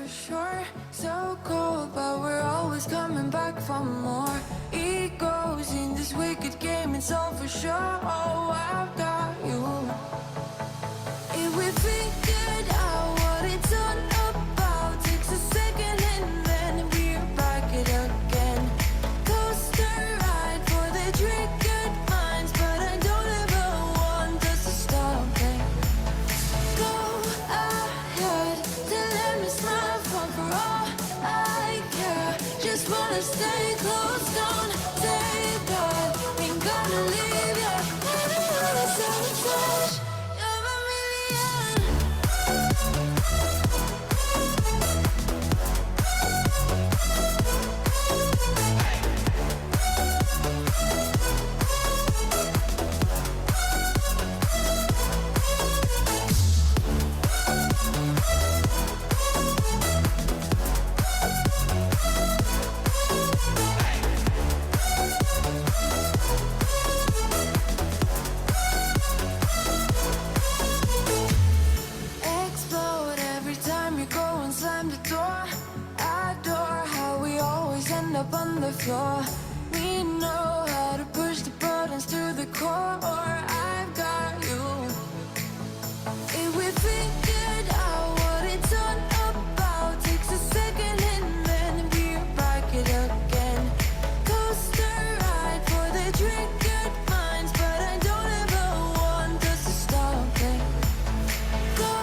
for sure. So cold, but we're always coming back for more. Egos in this wicked game, it's all for sure. Oh, I've got you. If we figured out what it's all about, takes a second and then we're back it again. Coaster ride for the triggered minds, but I don't ever want us to stop it. Go ahead, to let me smile for all I care. Just wanna stay close, don't say that. Ain't gonna leave ya, I don't wanna sabotage. You're a million. Explode every time you go and slam the door. Adore how we always end up on the floor. We know how to push the buttons to the core. I've got you. If we figured out what it's all about, takes a second and then we're back it again. Coaster ride for the triggered minds, but I don't ever want us to stop it. Go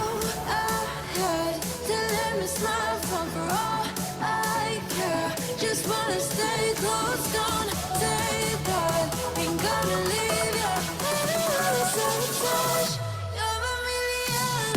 ahead, to let me smile for all I care. Just wanna stay close, don't say that. Ain't gonna leave ya, I don't wanna sabotage. You're a million.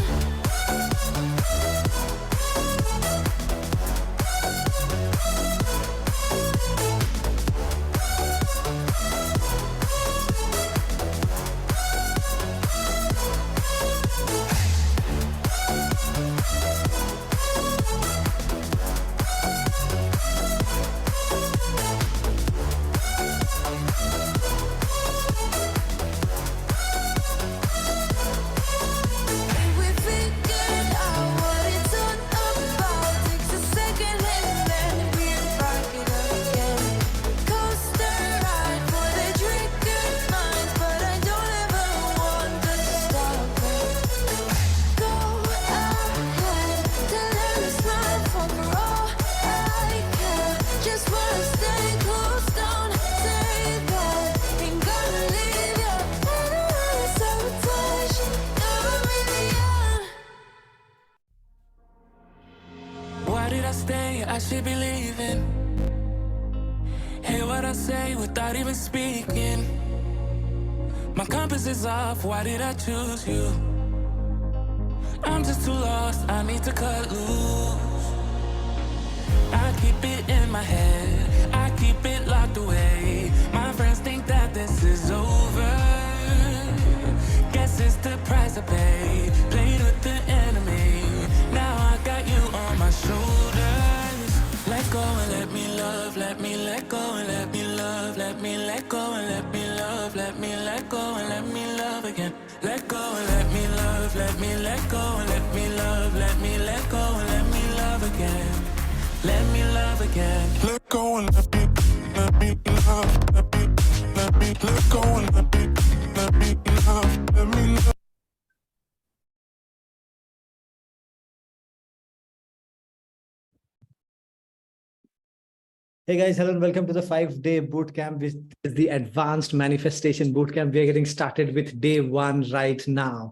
If we figured out what it's all about, takes a second and then we're back it again. Coaster ride for the triggered minds, but I don't ever want us to stop it. Go ahead, to let me smile for all I care. Just wanna stay close, don't say that. Ain't gonna leave ya, I don't wanna sabotage. You're a million. Why did I stay? I should be leaving. Hear what I say without even speaking. My compass is off, why did I choose you? I'm just too lost, I need to cut loose. I keep it in my head, I keep it locked away. My friends think that this is over. Guess it's the price I pay. Played with the enemy, now I got you on my shoulders. Let go and let me love, let me let go and let me love. Let me let go and let me love, let me let go and let me love again. Let go and let me love, let me let go and let me love. Let me let go and let me love again. Let me love again. Let go and let me love, let me let go and let me love, let me love. Hey guys, hello and welcome to the 5-day bootcamp. This is the advanced manifestation bootcamp. We are getting started with day one right now.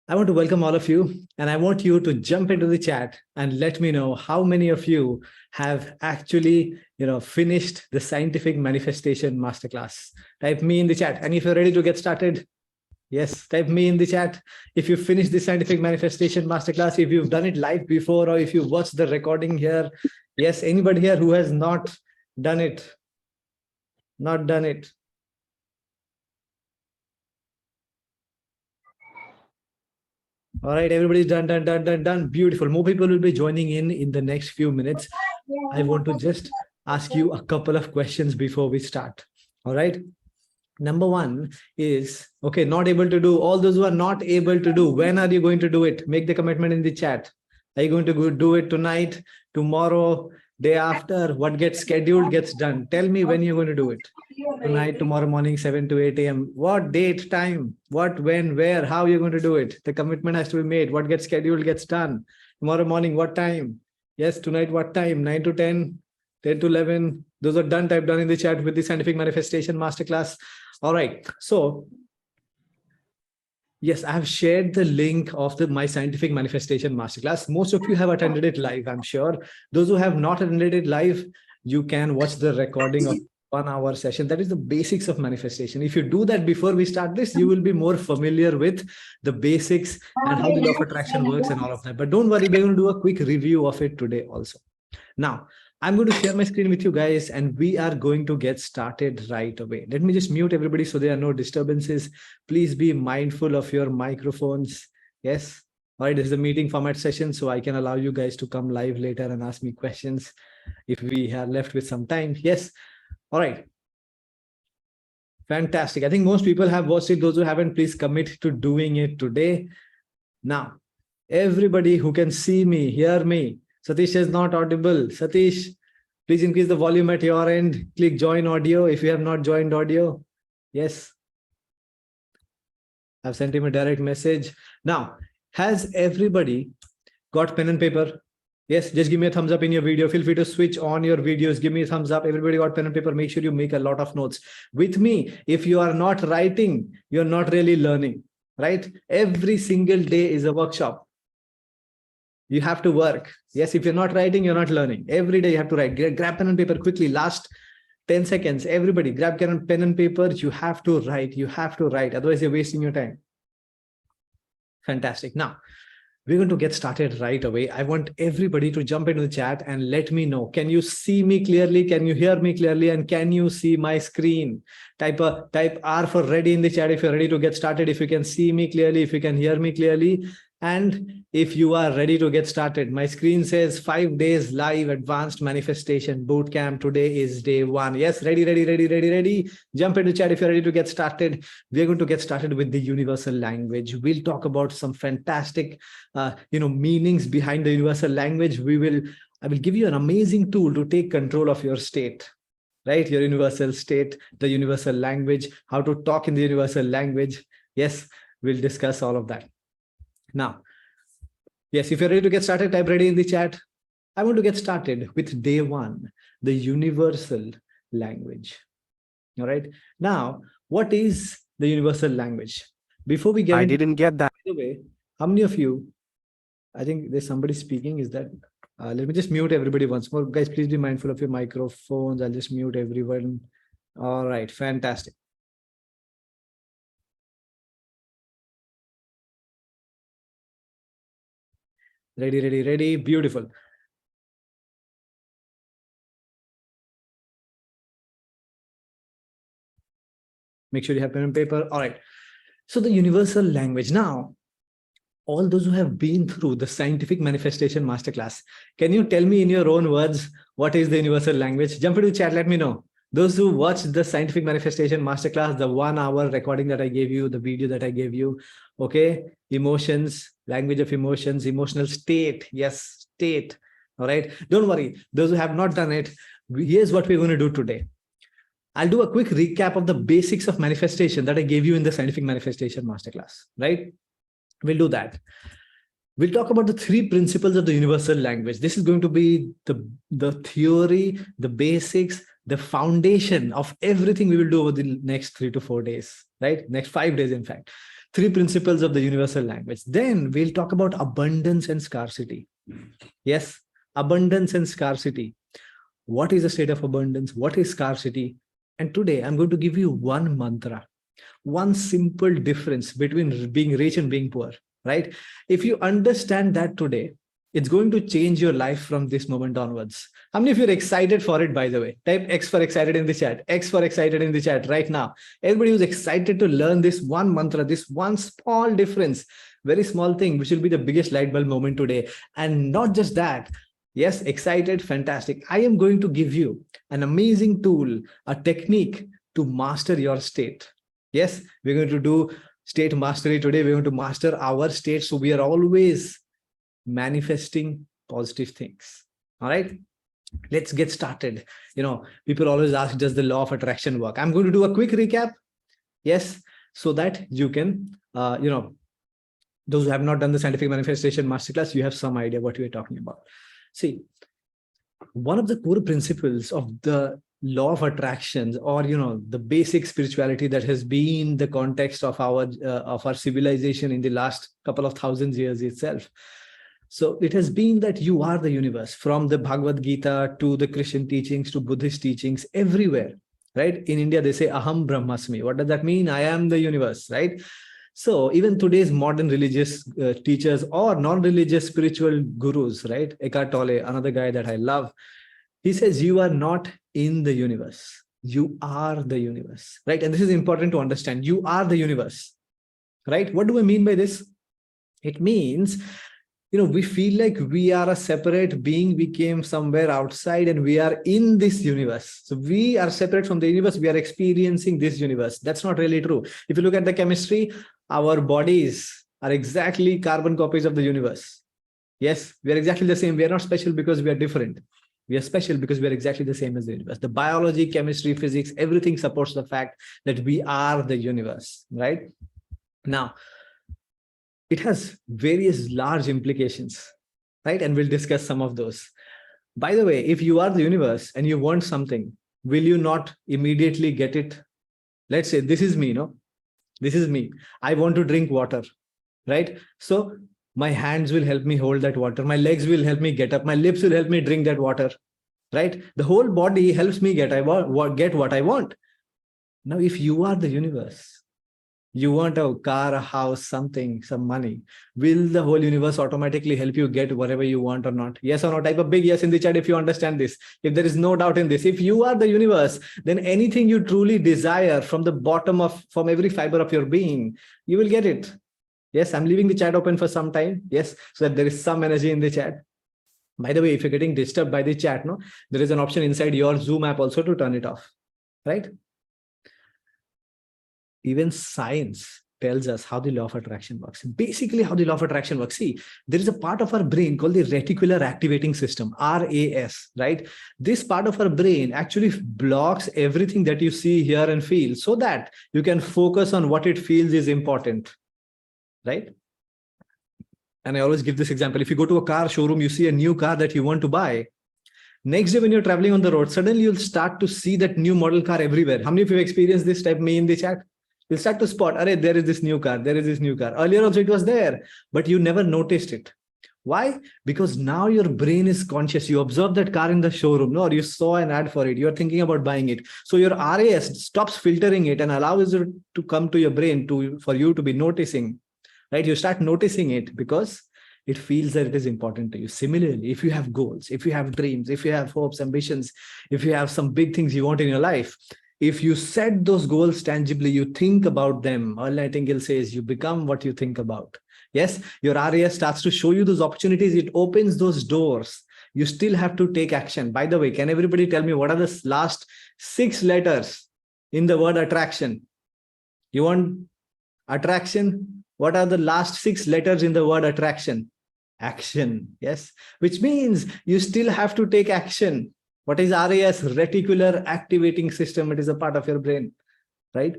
I want to welcome all of you and I want you to jump into the chat and let me know how many of you have actually, finished the scientific manifestation masterclass. Type me in the chat. And if you're ready to get started, yes, type me in the chat. If you finished the scientific manifestation masterclass, if you've done it live before, or if you watched the recording here, yes, anybody here who has not done it, not done it. All right, everybody's done. Beautiful. More people will be joining in the next few minutes. I want to just ask you a couple of questions before we start. All right. Number one is, okay, not able to do. All those who are not able to do, when are you going to do it? Make the commitment in the chat. Are you going to go do it tonight, tomorrow, day after? What gets scheduled gets done. Tell me when you're going to do it. Tonight, tomorrow morning, 7 to 8 a.m. What date, time, what, when, where, how you're going to do it. The commitment has to be made. What gets scheduled gets done. Tomorrow morning, what time? Yes, tonight, what time? 9 to 10, 10 to 11. Those are done. Type down in the chat with the Scientific Manifestation Masterclass. All right. So, yes, I have shared the link of my Scientific Manifestation Masterclass. Most of you have attended it live, I'm sure. Those who have not attended it live, you can watch the recording of 1 hour session. That is the basics of manifestation. If you do that before we start this, you will be more familiar with the basics and how the law of attraction works and all of that. But don't worry, we're going to do a quick review of it today also. Now, I'm going to share my screen with you guys, and we are going to get started right away. Let me just mute everybody so there are no disturbances. Please be mindful of your microphones. Yes. All right, this is a meeting format session, so I can allow you guys to come live later and ask me questions if we are left with some time. Yes. All right. Fantastic. I think most people have watched it. Those who haven't, please commit to doing it today. Now, everybody who can see me, hear me. Satish is not audible. Satish, please increase the volume at your end. Click join audio if you have not joined audio. Yes. I've sent him a direct message. Now, has everybody got pen and paper? Yes, just give me a thumbs up in your video. Feel free to switch on your videos. Give me a thumbs up. Everybody got pen and paper. Make sure you make a lot of notes. With me, if you are not writing, you're not really learning, right? Every single day is a workshop. You have to work. Yes, if you're not writing, you're not learning. Every day you have to write. Grab pen and paper quickly. Last 10 seconds. Everybody grab pen and paper. You have to write. You have to write. Otherwise, you're wasting your time. Fantastic. Now, we're going to get started right away. I want everybody to jump into the chat and let me know. Can you see me clearly? Can you hear me clearly? And can you see my screen? Type R for ready in the chat if you're ready to get started. If you can see me clearly, if you can hear me clearly. And if you are ready to get started, my screen says 5 days live advanced manifestation bootcamp. Today is day 1. Yes, ready. Jump into chat if you're ready to get started. We're going to get started with the universal language. We'll talk about some fantastic, meanings behind the universal language. I will give you an amazing tool to take control of your state, right? Your universal state, the universal language, how to talk in the universal language. Yes, we'll discuss all of that. Now, yes, if you're ready to get started, type ready in the chat. I want to get started with day 1, the universal language. All right. Now, what is the universal language? Before we get I didn't get that. By the way, how many of you, I think there's somebody speaking, is that, let me just mute everybody once more. Guys, please be mindful of your microphones. I'll just mute everyone. All right, fantastic. Ready. Beautiful. Make sure you have pen and paper. All right. So the universal language. Now, all those who have been through the Scientific Manifestation Masterclass, can you tell me in your own words, what is the universal language? Jump into the chat. Let me know. Those who watched the Scientific Manifestation Masterclass, the 1 hour recording that I gave you, the video that I gave you, okay? Emotions, language of emotions, emotional state. Yes, state. All right. Don't worry. Those who have not done it, here's what we're going to do today. I'll do a quick recap of the basics of manifestation that I gave you in the Scientific Manifestation Masterclass, right? We'll do that. We'll talk about the 3 principles of the universal language. This is going to be the theory, the basics, the foundation of everything we will do over the next 3 to 4 days, right? Next 5 days, in fact. 3 principles of the universal language. Then we'll talk about abundance and scarcity. Yes, abundance and scarcity. What is the state of abundance? What is scarcity? And today I'm going to give you one mantra, one simple difference between being rich and being poor, right? If you understand that today, it's going to change your life from this moment onwards. How many of you are excited for it, by the way? Type X for excited in the chat. X for excited in the chat right now. Everybody who's excited to learn this one mantra, this one small difference, very small thing, which will be the biggest light bulb moment today. And not just that. Yes, excited, fantastic. I am going to give you an amazing tool, a technique to master your state. Yes, we're going to do state mastery today. We're going to master our state. So we are always manifesting positive things. All right, let's get started. People always ask, does the law of attraction work? I'm going to do a quick recap. Yes, so that you can, those who have not done the scientific manifestation masterclass, you have some idea what we're talking about. See, one of the core principles of the law of attractions, or the basic spirituality that has been the context of our civilization in the last couple of thousands years itself. So it has been that you are the universe, from the Bhagavad Gita to the Christian teachings to Buddhist teachings, everywhere, right? In India, they say Aham Brahmasmi. What does that mean? I am the universe, right? So even today's modern religious teachers or non-religious spiritual gurus, right? Eckhart Tolle, another guy that I love, he says, you are not in the universe. You are the universe, right? And this is important to understand. You are the universe, right? What do I mean by this? It means, we feel like we are a separate being. We came somewhere outside and we are in this universe. So we are separate from the universe. We are experiencing this universe. That's not really true. If you look at the chemistry, our bodies are exactly carbon copies of the universe. Yes, we are exactly the same. We are not special because we are different. We are special because we are exactly the same as the universe. The biology, chemistry, physics, everything supports the fact that we are the universe, right? Now, it has various large implications, right? And we'll discuss some of those. By the way, if you are the universe and you want something, will you not immediately get it? Let's say this is me, no? This is me. I want to drink water, right? So my hands will help me hold that water. My legs will help me get up. My lips will help me drink that water, right? The whole body helps me get what I want. Now, if you are the universe, you want a car, a house, something, some money, will the whole universe automatically help you get whatever you want or not? Yes or no? Type a big yes in the chat if you understand this. If there is no doubt in this, if you are the universe, then anything you truly desire from every fiber of your being, you will get it. Yes, I'm leaving the chat open for some time. Yes, so that there is some energy in the chat. By the way, if you're getting disturbed by the chat, there is an option inside your Zoom app also to turn it off, right? Even science tells us how the law of attraction works. Basically, how the law of attraction works. See, there is a part of our brain called the reticular activating system, RAS, right? This part of our brain actually blocks everything that you see, hear, and feel so that you can focus on what it feels is important, right? And I always give this example. If you go to a car showroom, you see a new car that you want to buy. Next day, when you're traveling on the road, suddenly you'll start to see that new model car everywhere. How many of you have experienced this? Type me in the chat. You'll start to spot, there is this new car. There is this new car. Earlier also it was there, but you never noticed it. Why? Because now your brain is conscious. You observe that car in the showroom, or you saw an ad for it. You're thinking about buying it. So your RAS stops filtering it and allows it to come to your brain for you to be noticing, right? You start noticing it because it feels that it is important to you. Similarly, if you have goals, if you have dreams, if you have hopes, ambitions, if you have some big things you want in your life, if you set those goals tangibly, you think about them. Earl Nightingale says you become what you think about. Yes, your RAS starts to show you those opportunities. It opens those doors. You still have to take action. By the way, can everybody tell me what are the last 6 letters in the word attraction? You want attraction? What are the last 6 letters in the word attraction? Action. Yes, which means you still have to take action. What is RAS? Reticular activating system. It is a part of your brain, right?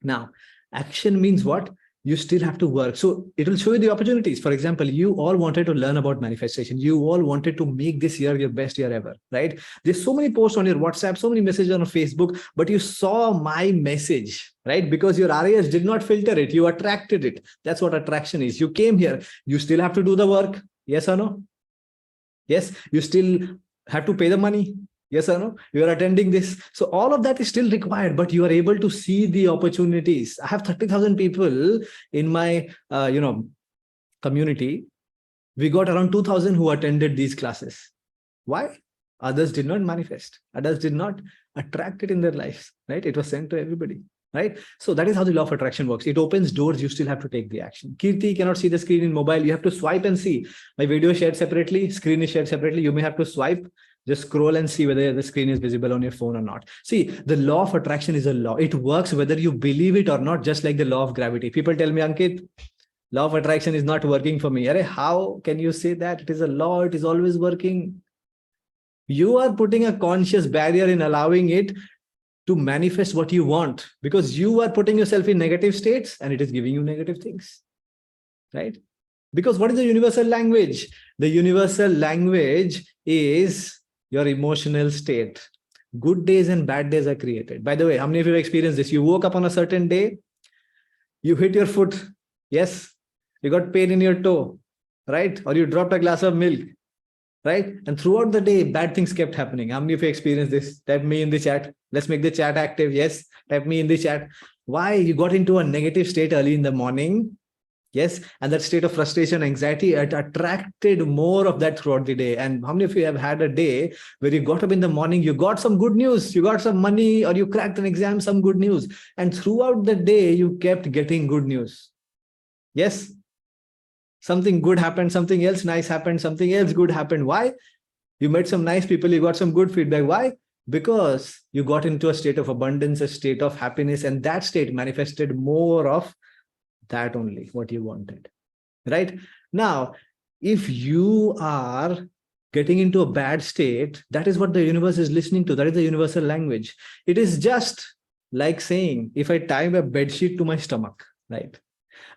Now, action means what? You still have to work. So it will show you the opportunities. For example, you all wanted to learn about manifestation. You all wanted to make this year your best year ever, right? There's so many posts on your WhatsApp, so many messages on Facebook, but you saw my message, right? Because your RAS did not filter it. You attracted it. That's what attraction is. You came here. You still have to do the work. Yes or no? Yes, you still have to pay the money. Yes or no? You are attending this. So all of that is still required, but you are able to see the opportunities. I have 30,000 people in my, community. We got around 2,000 who attended these classes. Why? Others did not manifest. Others did not attract it in their lives, right? It was sent to everybody, right? So that is how the law of attraction works. It opens doors. You still have to take the action. Kirti cannot see the screen in mobile. You have to swipe and see. My video is shared separately. Screen is shared separately. You may have to swipe. Just scroll and see whether the screen is visible on your phone or not. See, the law of attraction is a law. It works whether you believe it or not, just like the law of gravity. People tell me, Ankit, Law of attraction is not working for me. Arey, how can you say that? It is a law, it is always working. You are putting a conscious barrier in allowing it to manifest what you want, because you are putting yourself in negative states and it is giving you negative things, right? Because what is the universal language? The universal language is your emotional state. Good days and bad days are created. By the way, how many of you have experienced this? You woke up on a certain day, you hit your foot. Yes, you got pain in your toe, right? Or you dropped a glass of milk, right? And throughout the day, bad things kept happening. How many of you experienced this? Type me in the chat. Let's make the chat active. Yes, type me in the chat. Why? You got into a negative state early in the morning. Yes, and that state of frustration, anxiety, it attracted more of that throughout the day. And how many of you have had a day where you got up in the morning, you got some good news, you got some money, or you cracked an exam, some good news. And throughout the day, you kept getting good news. Yes, something good happened, something else nice happened, something else good happened. Why? You met some nice people, you got some good feedback. Why? Because you got into a state of abundance, a state of happiness, and that state manifested more of that only, what you wanted, right? Now, if you are getting into a bad state, that is what the universe is listening to. That is the universal language. It is just like saying, if I tie a bed sheet to my stomach, right?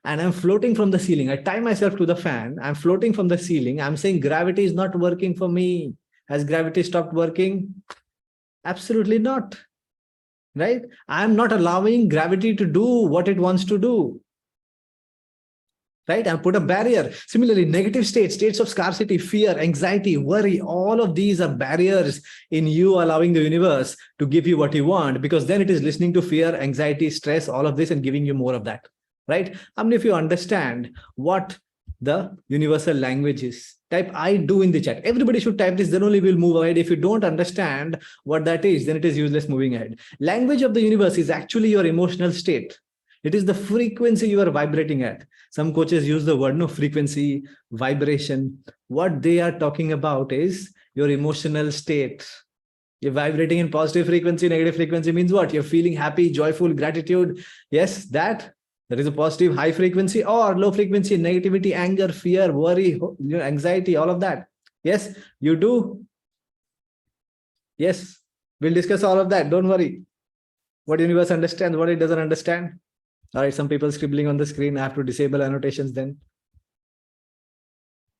And I'm floating from the ceiling, I tie myself to the fan, I'm floating from the ceiling, I'm saying gravity is not working for me. Has gravity stopped working? Absolutely not, right? I'm not allowing gravity to do what it wants to do. Right? And put a barrier. Similarly, negative states, states of scarcity, fear, anxiety, worry, all of these are barriers in you allowing the universe to give you what you want, because then it is listening to fear, anxiety, stress, all of this and giving you more of that. Right? How many of you understand what the universal language is? Type I do in the chat. Everybody should type this, then only we'll move ahead. If you don't understand what that is, then it is useless moving ahead. Language of the universe is actually your emotional state. It is the frequency you are vibrating at. Some coaches use the word no frequency, vibration. What they are talking about is your emotional state. You're vibrating in positive frequency, negative frequency means what? You're feeling happy, joyful, gratitude. Yes, that is a positive high frequency, or low frequency, negativity, anger, fear, worry, anxiety, all of that. Yes, you do. Yes, we'll discuss all of that. Don't worry. What universe understands, what it doesn't understand. All right, some people scribbling on the screen. I have to disable annotations then.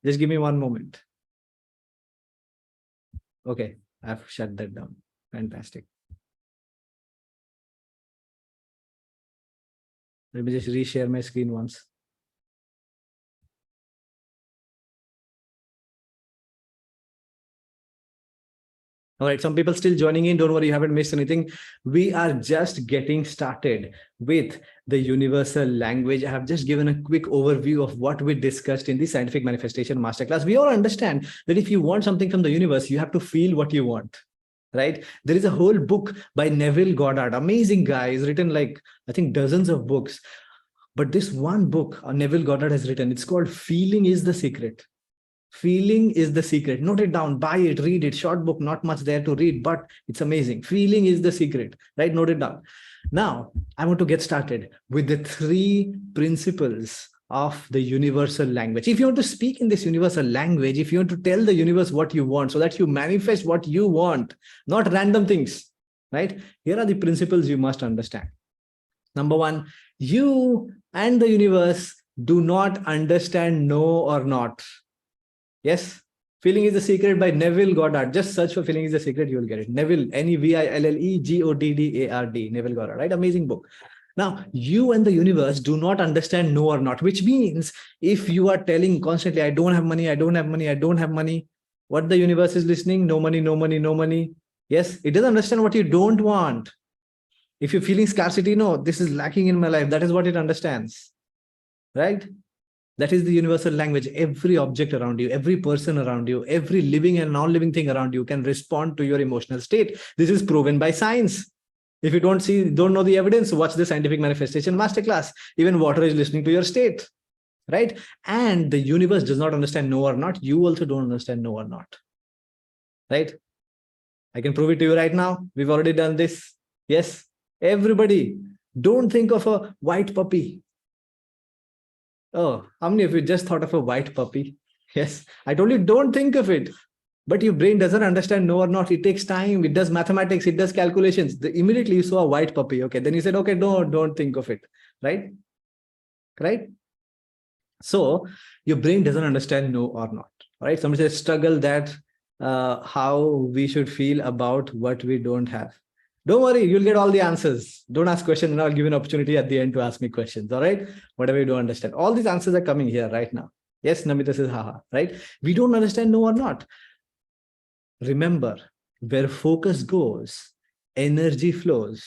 Just give me one moment. Okay, I've shut that down. Fantastic. Let me just reshare my screen once. All right, some people still joining in. Don't worry, you haven't missed anything. We are just getting started with the universal language. I have just given a quick overview of what we discussed in the Scientific Manifestation Masterclass. We all understand that if you want something from the universe, you have to feel what you want, right? There is a whole book by Neville Goddard. Amazing guy. He's written like, I think, dozens of books. But this one book Neville Goddard has written, it's called Feeling is the Secret. Feeling is the secret. Note it down, buy it, read it. Short book, not much there to read, but it's amazing. Feeling is the secret, right? Note it down. Now, I want to get started with the 3 principles of the universal language. If you want to speak in this universal language, if you want to tell the universe what you want so that you manifest what you want, not random things, right? Here are the principles you must understand. Number 1, you and the universe do not understand no or not. Yes, Feeling is the Secret by Neville Goddard. Just search for Feeling is the Secret, you will get it. Neville, Neville, Neville Goddard, right? Amazing book. Now, you and the universe do not understand no or not, which means if you are telling constantly, I don't have money, I don't have money, I don't have money, what the universe is listening? No money, no money, no money. Yes, it doesn't understand what you don't want. If you're feeling scarcity, no, this is lacking in my life. That is what it understands, right? That is the universal language. Every object around you, every person around you, every living and non-living thing around you can respond to your emotional state. This is proven by science. If you don't know the evidence, watch the Scientific Manifestation Masterclass. Even water is listening to your state, right? And the universe does not understand no or not. You also don't understand no or not, right? I can prove it to you right now. We've already done this. Yes, everybody, don't think of a white puppy. Oh, how many of you just thought of a white puppy? Yes, I told you don't think of it. But your brain doesn't understand no or not. It takes time. It does mathematics. It does calculations. Immediately you saw a white puppy. Okay. Then you said, okay, no, don't think of it. Right? Right? So your brain doesn't understand no or not. Right? Somebody says struggle that how we should feel about what we don't have. Don't worry, you'll get all the answers. Don't ask questions, and I'll give you an opportunity at the end to ask me questions. All right. Whatever you don't understand. All these answers are coming here right now. Yes, Namita says, haha, right? We don't understand no or not. Remember, where focus goes, energy flows.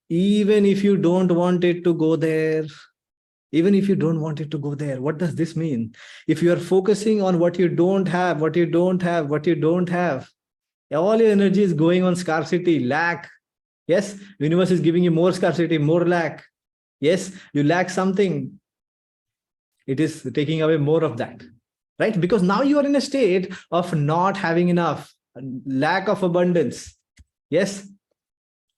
Even if you don't want it to go there, even if you don't want it to go there, what does this mean? If you are focusing on what you don't have, what you don't have, what you don't have, all your energy is going on scarcity, lack. Yes, the universe is giving you more scarcity, more lack. Yes, you lack something. It is taking away more of that, right? Because now you are in a state of not having enough, lack of abundance. Yes,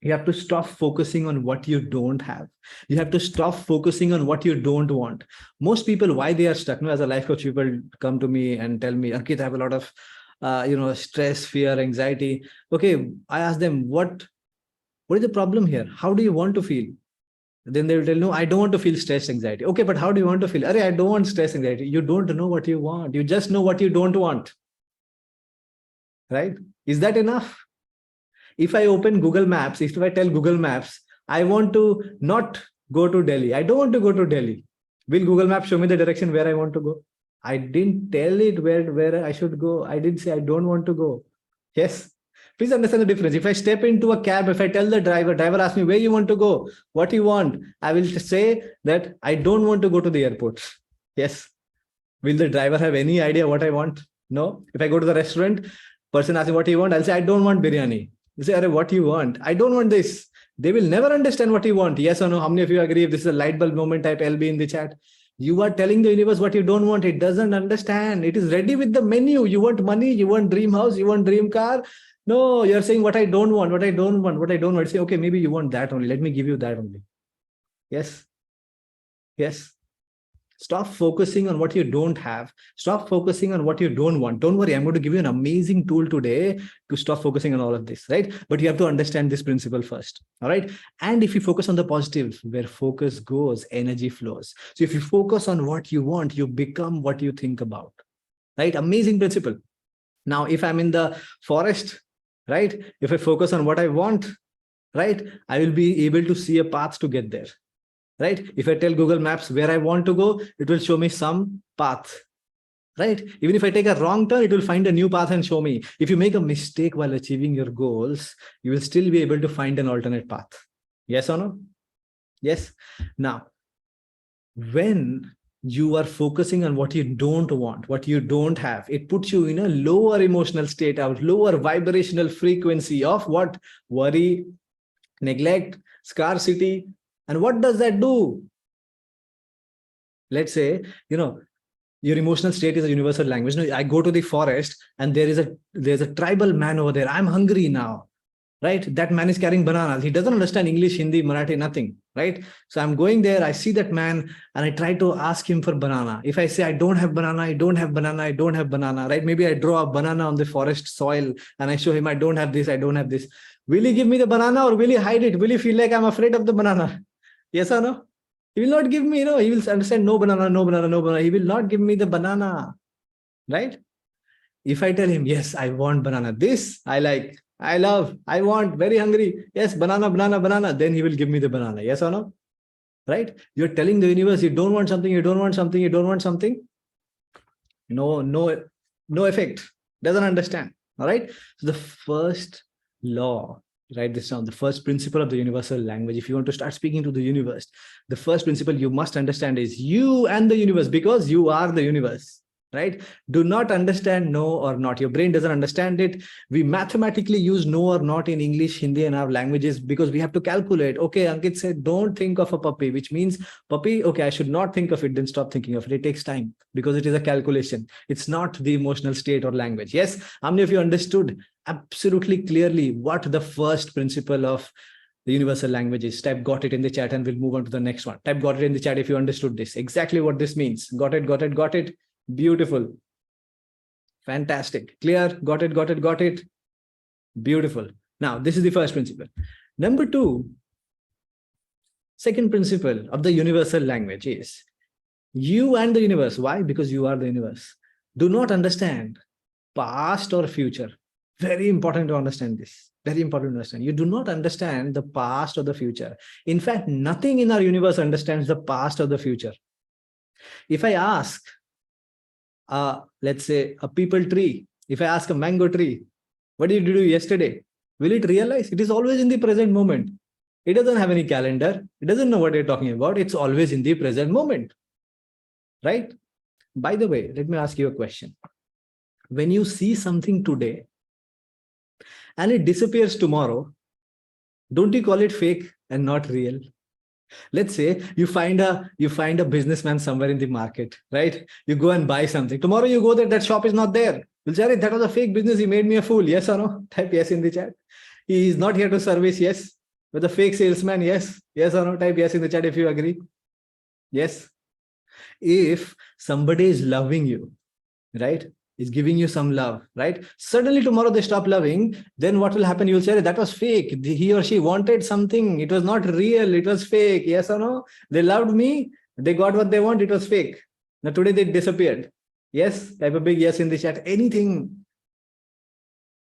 you have to stop focusing on what you don't have. You have to stop focusing on what you don't want. Most people, why they are stuck? As a life coach, people come to me and tell me, Ankit, I have a lot of stress, fear, anxiety. Okay, I ask them, what is the problem here? How do you want to feel? Then they will tell, no, I don't want to feel stress, anxiety. Okay, but how do you want to feel? I don't want stress, anxiety. You don't know what you want. You just know what you don't want. Right? Is that enough? If I open Google Maps, if I tell Google Maps, I want to not go to Delhi. I don't want to go to Delhi. Will Google Maps show me the direction where I want to go? I didn't tell it where I should go. I didn't say I don't want to go. Yes. Please understand the difference. If I step into a cab, if I tell the driver asks me where you want to go, what you want, I will say that I don't want to go to the airport. Yes. Will the driver have any idea what I want? No. If I go to the restaurant, person asks me what you want, I'll say I don't want biryani. You say, what you want? I don't want this. They will never understand what you want. Yes or no? How many of you agree? If this is a light bulb moment, type LB in the chat. You are telling the universe what you don't want. It doesn't understand. It is ready with the menu. You want money, you want dream house, you want dream car. No, you're saying what I don't want, what I don't want, what I don't want. Say, okay, maybe you want that only. Let me give you that only. Yes. Yes. Stop focusing on what you don't have. Stop focusing on what you don't want. Don't worry, I'm going to give you an amazing tool today to stop focusing on all of this, right? But you have to understand this principle first, all right? And if you focus on the positive, where focus goes, energy flows. So if you focus on what you want, you become what you think about, right? Amazing principle. Now, if I'm in the forest, right? If I focus on what I want, right? I will be able to see a path to get there. Right? If I tell Google Maps where I want to go, it will show me some path, right? Even if I take a wrong turn, it will find a new path and show me. If you make a mistake while achieving your goals, you will still be able to find an alternate path. Yes or no? Yes. Now, when you are focusing on what you don't want, what you don't have, it puts you in a lower emotional state, a lower vibrational frequency of what? Worry, neglect, scarcity. And what does that do? Let's say, your emotional state is a universal language. I go to the forest and there's a tribal man over there. I'm hungry now, right? That man is carrying bananas. He doesn't understand English, Hindi, Marathi, nothing, right? So I'm going there. I see that man and I try to ask him for banana. If I say, I don't have banana, I don't have banana, I don't have banana, right? Maybe I draw a banana on the forest soil and I show him, I don't have this, I don't have this. Will he give me the banana or will he hide it? Will he feel like I'm afraid of the banana? Yes or no? He will not give me, he will understand no banana, no banana, no banana. He will not give me the banana, right? If I tell him, yes, I want banana. This I like, I love, I want, very hungry. Yes, banana, banana, banana. Then he will give me the banana. Yes or no? Right? You're telling the universe, you don't want something, you don't want something, you don't want something. No effect. Doesn't understand. All right. So the first law, write this down, the first principle of the universal language. If you want to start speaking to the universe, the first principle you must understand is you and the universe, because you are the universe, right? Do not understand no or not. Your brain doesn't understand it. We mathematically use no or not in English, Hindi, and our languages because we have to calculate. Okay, Ankit said, don't think of a puppy, which means puppy. Okay, I should not think of it. Then stop thinking of it. It takes time because it is a calculation. It's not the emotional state or language. Yes. How many of you understood absolutely clearly what the first principle of The universal languages. Type got it in the chat and we'll move on to the next one. Type got it in the chat if you understood this. Exactly what this means. Got it, got it, got it. Beautiful. Fantastic. Clear? Got it, got it, got it. Beautiful. Now, this is the first principle. Number two, second principle of the universal language is you and the universe. Why? Because you are the universe. Do not understand past or future. Very important to understand this. Very important to understand. You do not understand the past or the future. In fact, nothing in our universe understands the past or the future. If I ask, let's say a people tree, if I ask a mango tree, what did you do yesterday? Will it realize? It is always in the present moment. It doesn't have any calendar. It doesn't know what you're talking about. It's always in the present moment. Right? By the way, let me ask you a question. When you see something today and it disappears tomorrow, don't you call it fake and not real? Let's say you find a businessman somewhere in the market, right? You go and buy something. Tomorrow you go there, that shop is not there. You'll say, that was a fake business. He made me a fool. Yes or no? Type yes in the chat. He is not here to service. Yes. With a fake salesman. Yes. Yes or no? Type yes in the chat if you agree. Yes. If somebody is loving you, right? Is giving you some love, right? Suddenly tomorrow they stop loving, then what will happen? You'll say that was fake. He or she wanted something. It was not real. It was fake. Yes or no? They loved me. They got what they want. It was fake. Now today they disappeared. Yes. Type a big yes in the chat. Anything.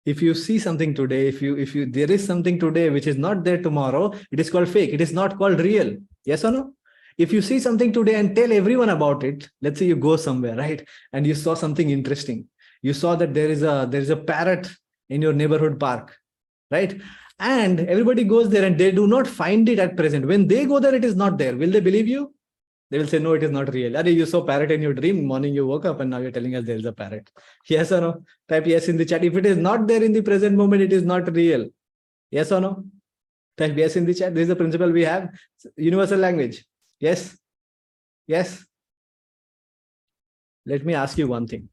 If you see something today, if there is something today which is not there tomorrow, it is called fake. It is not called real. Yes or no? If you see something today and tell everyone about it, let's say you go somewhere, right? And you saw something interesting. You saw that there is a parrot in your neighborhood park, right? And everybody goes there and they do not find it at present. When they go there, it is not there. Will they believe you? They will say, no, it is not real. Are you saw parrot in your dream. Morning you woke up and now you're telling us there is a parrot. Yes or no? Type yes in the chat. If it is not there in the present moment, it is not real. Yes or no? Type yes in the chat. This is the principle we have. Universal language. Yes. Yes. Let me ask you one thing.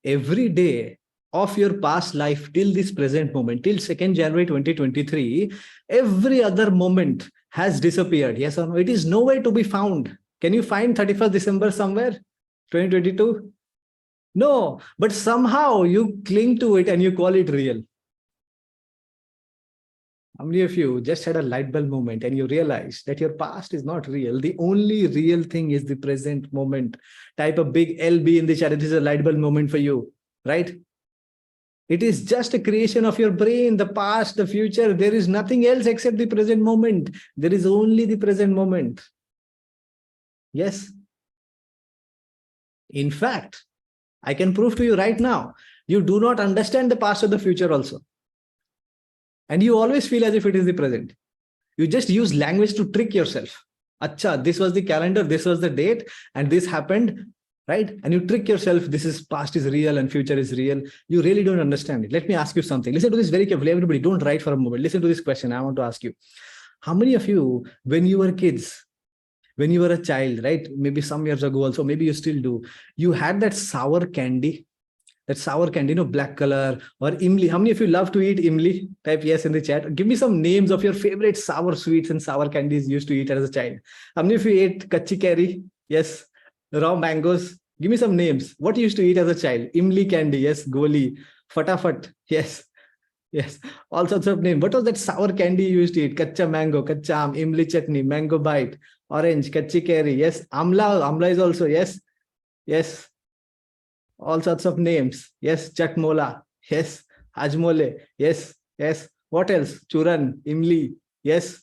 Every day of your past life till this present moment, till 2nd January 2023, every other moment has disappeared. Yes or no? It is nowhere to be found. Can you find 31st December somewhere? 2022? No, but somehow you cling to it and you call it real. How many of you just had a light bulb moment and you realize that your past is not real? The only real thing is the present moment. Type a big LB in the chat. This is a light bulb moment for you, right? It is just a creation of your brain, the past, the future. There is nothing else except the present moment. There is only the present moment. Yes. In fact, I can prove to you right now, you do not understand the past or the future also. And you always feel as if it is the present. You just use language to trick yourself. Acha, this was the calendar, this was the date, and this happened, right? And you trick yourself, this is past is real and future is real. You really don't understand it. Let me ask you something. Listen to this very carefully. Everybody, don't write for a moment. Listen to this question. I want to ask you. How many of you, when you were kids, when you were a child, right? Maybe some years ago also, maybe you still do. You had that sour candy. That sour candy, black color or imli. How many of you love to eat imli? Type yes in the chat. Give me some names of your favorite sour sweets and sour candies you used to eat as a child. How many of you ate kachi curry? Yes. Raw mangoes. Give me some names. What you used to eat as a child? Imli candy. Yes. Goli. Fatafat. Yes. Yes. All sorts of names. What was that sour candy you used to eat? Kacha mango, kacha aam, imli chutney, mango bite, orange, kachi curry. Yes. Amla. Amla is also. Yes. Yes. All sorts of names. Yes. Chatmola. Yes. Hajmole. Yes. Yes. What else? Churan. Imli. Yes.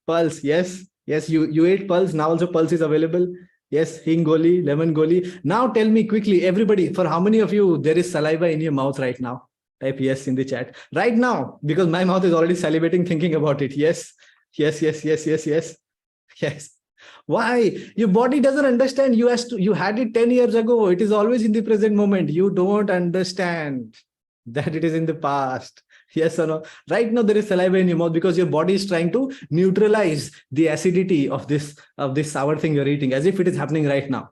Pulse. Yes. Yes. You ate pulse. Now also pulse is available. Yes. Hingoli. Lemon goli. Now tell me quickly, everybody, for how many of you there is saliva in your mouth right now? Type yes in the chat. Right now, because my mouth is already salivating thinking about it. Yes. Yes. Yes. Yes. Yes. Yes. Yes. Why? Your body doesn't understand. You had it 10 years ago. It is always in the present moment. You don't understand that it is in the past. Yes or no? Right now there is saliva in your mouth because your body is trying to neutralize the acidity of this sour thing you're eating, as if it is happening right now.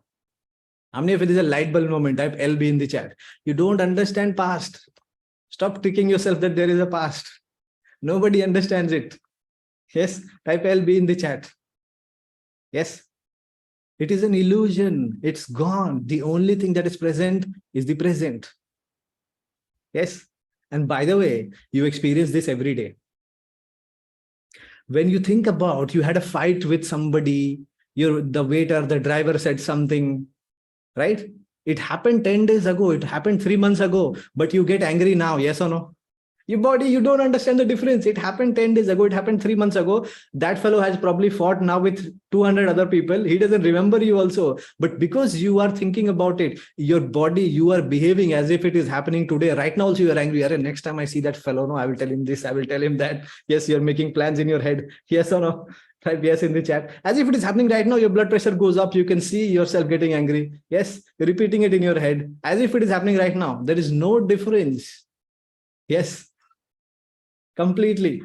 How many of it is a light bulb moment? Type LB in the chat. You don't understand past. Stop tricking yourself that there is a past. Nobody understands it. Yes, type LB in the chat. Yes, it is an illusion. It's gone. The only thing that is present is the present. Yes, and by the way, you experience this every day. When you think about you had a fight with somebody, the waiter, the driver said something, right? It happened 10 days ago, it happened 3 months ago, but you get angry now, yes or no? Your body, you don't understand the difference. It happened 10 days ago, it happened 3 months ago. That fellow has probably fought now with 200 other people. He doesn't remember you also. But because you are thinking about it, your body, you are behaving as if it is happening today. Right now also you are angry. Next time I see that fellow, no, I will tell him this, I will tell him that. Yes, you're making plans in your head. Yes or no? Type yes in the chat. As if it is happening right now, your blood pressure goes up. You can see yourself getting angry. Yes, you're repeating it in your head. As if it is happening right now. There is no difference. Yes. Completely.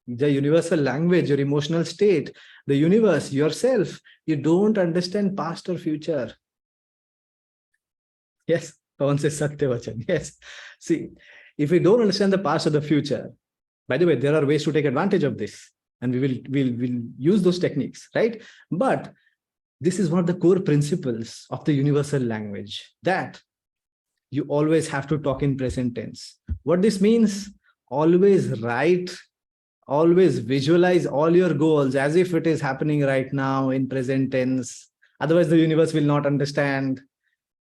The universal language, your emotional state, the universe, yourself, you don't understand past or future. Yes, Pawan says Satyavachan. Yes. See, if we don't understand the past or the future, by the way, there are ways to take advantage of this, and we'll use those techniques, right? But this is one of the core principles of the universal language, that you always have to talk in present tense. What this means? Always write, always visualize all your goals as if it is happening right now in present tense. Otherwise, the universe will not understand.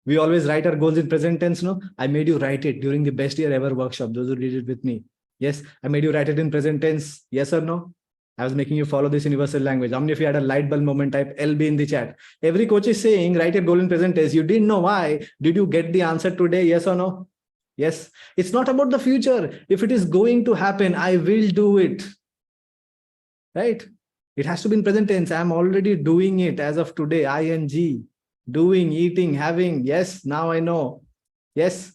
We always write our goals in present tense, no? I made you write it during the best year ever workshop, those who did it with me. Yes, I made you write it in present tense. Yes or no? I was making you follow this universal language. How many of you had a light bulb moment? Type LB in the chat. Every coach is saying, write your goal in present tense. You didn't know why. Did you get the answer today? Yes or no? Yes, it's not about the future. If it is going to happen, I will do it. Right? It has to be in present tense. I'm already doing it as of today. ING. Doing, eating, having. Yes, now I know. Yes.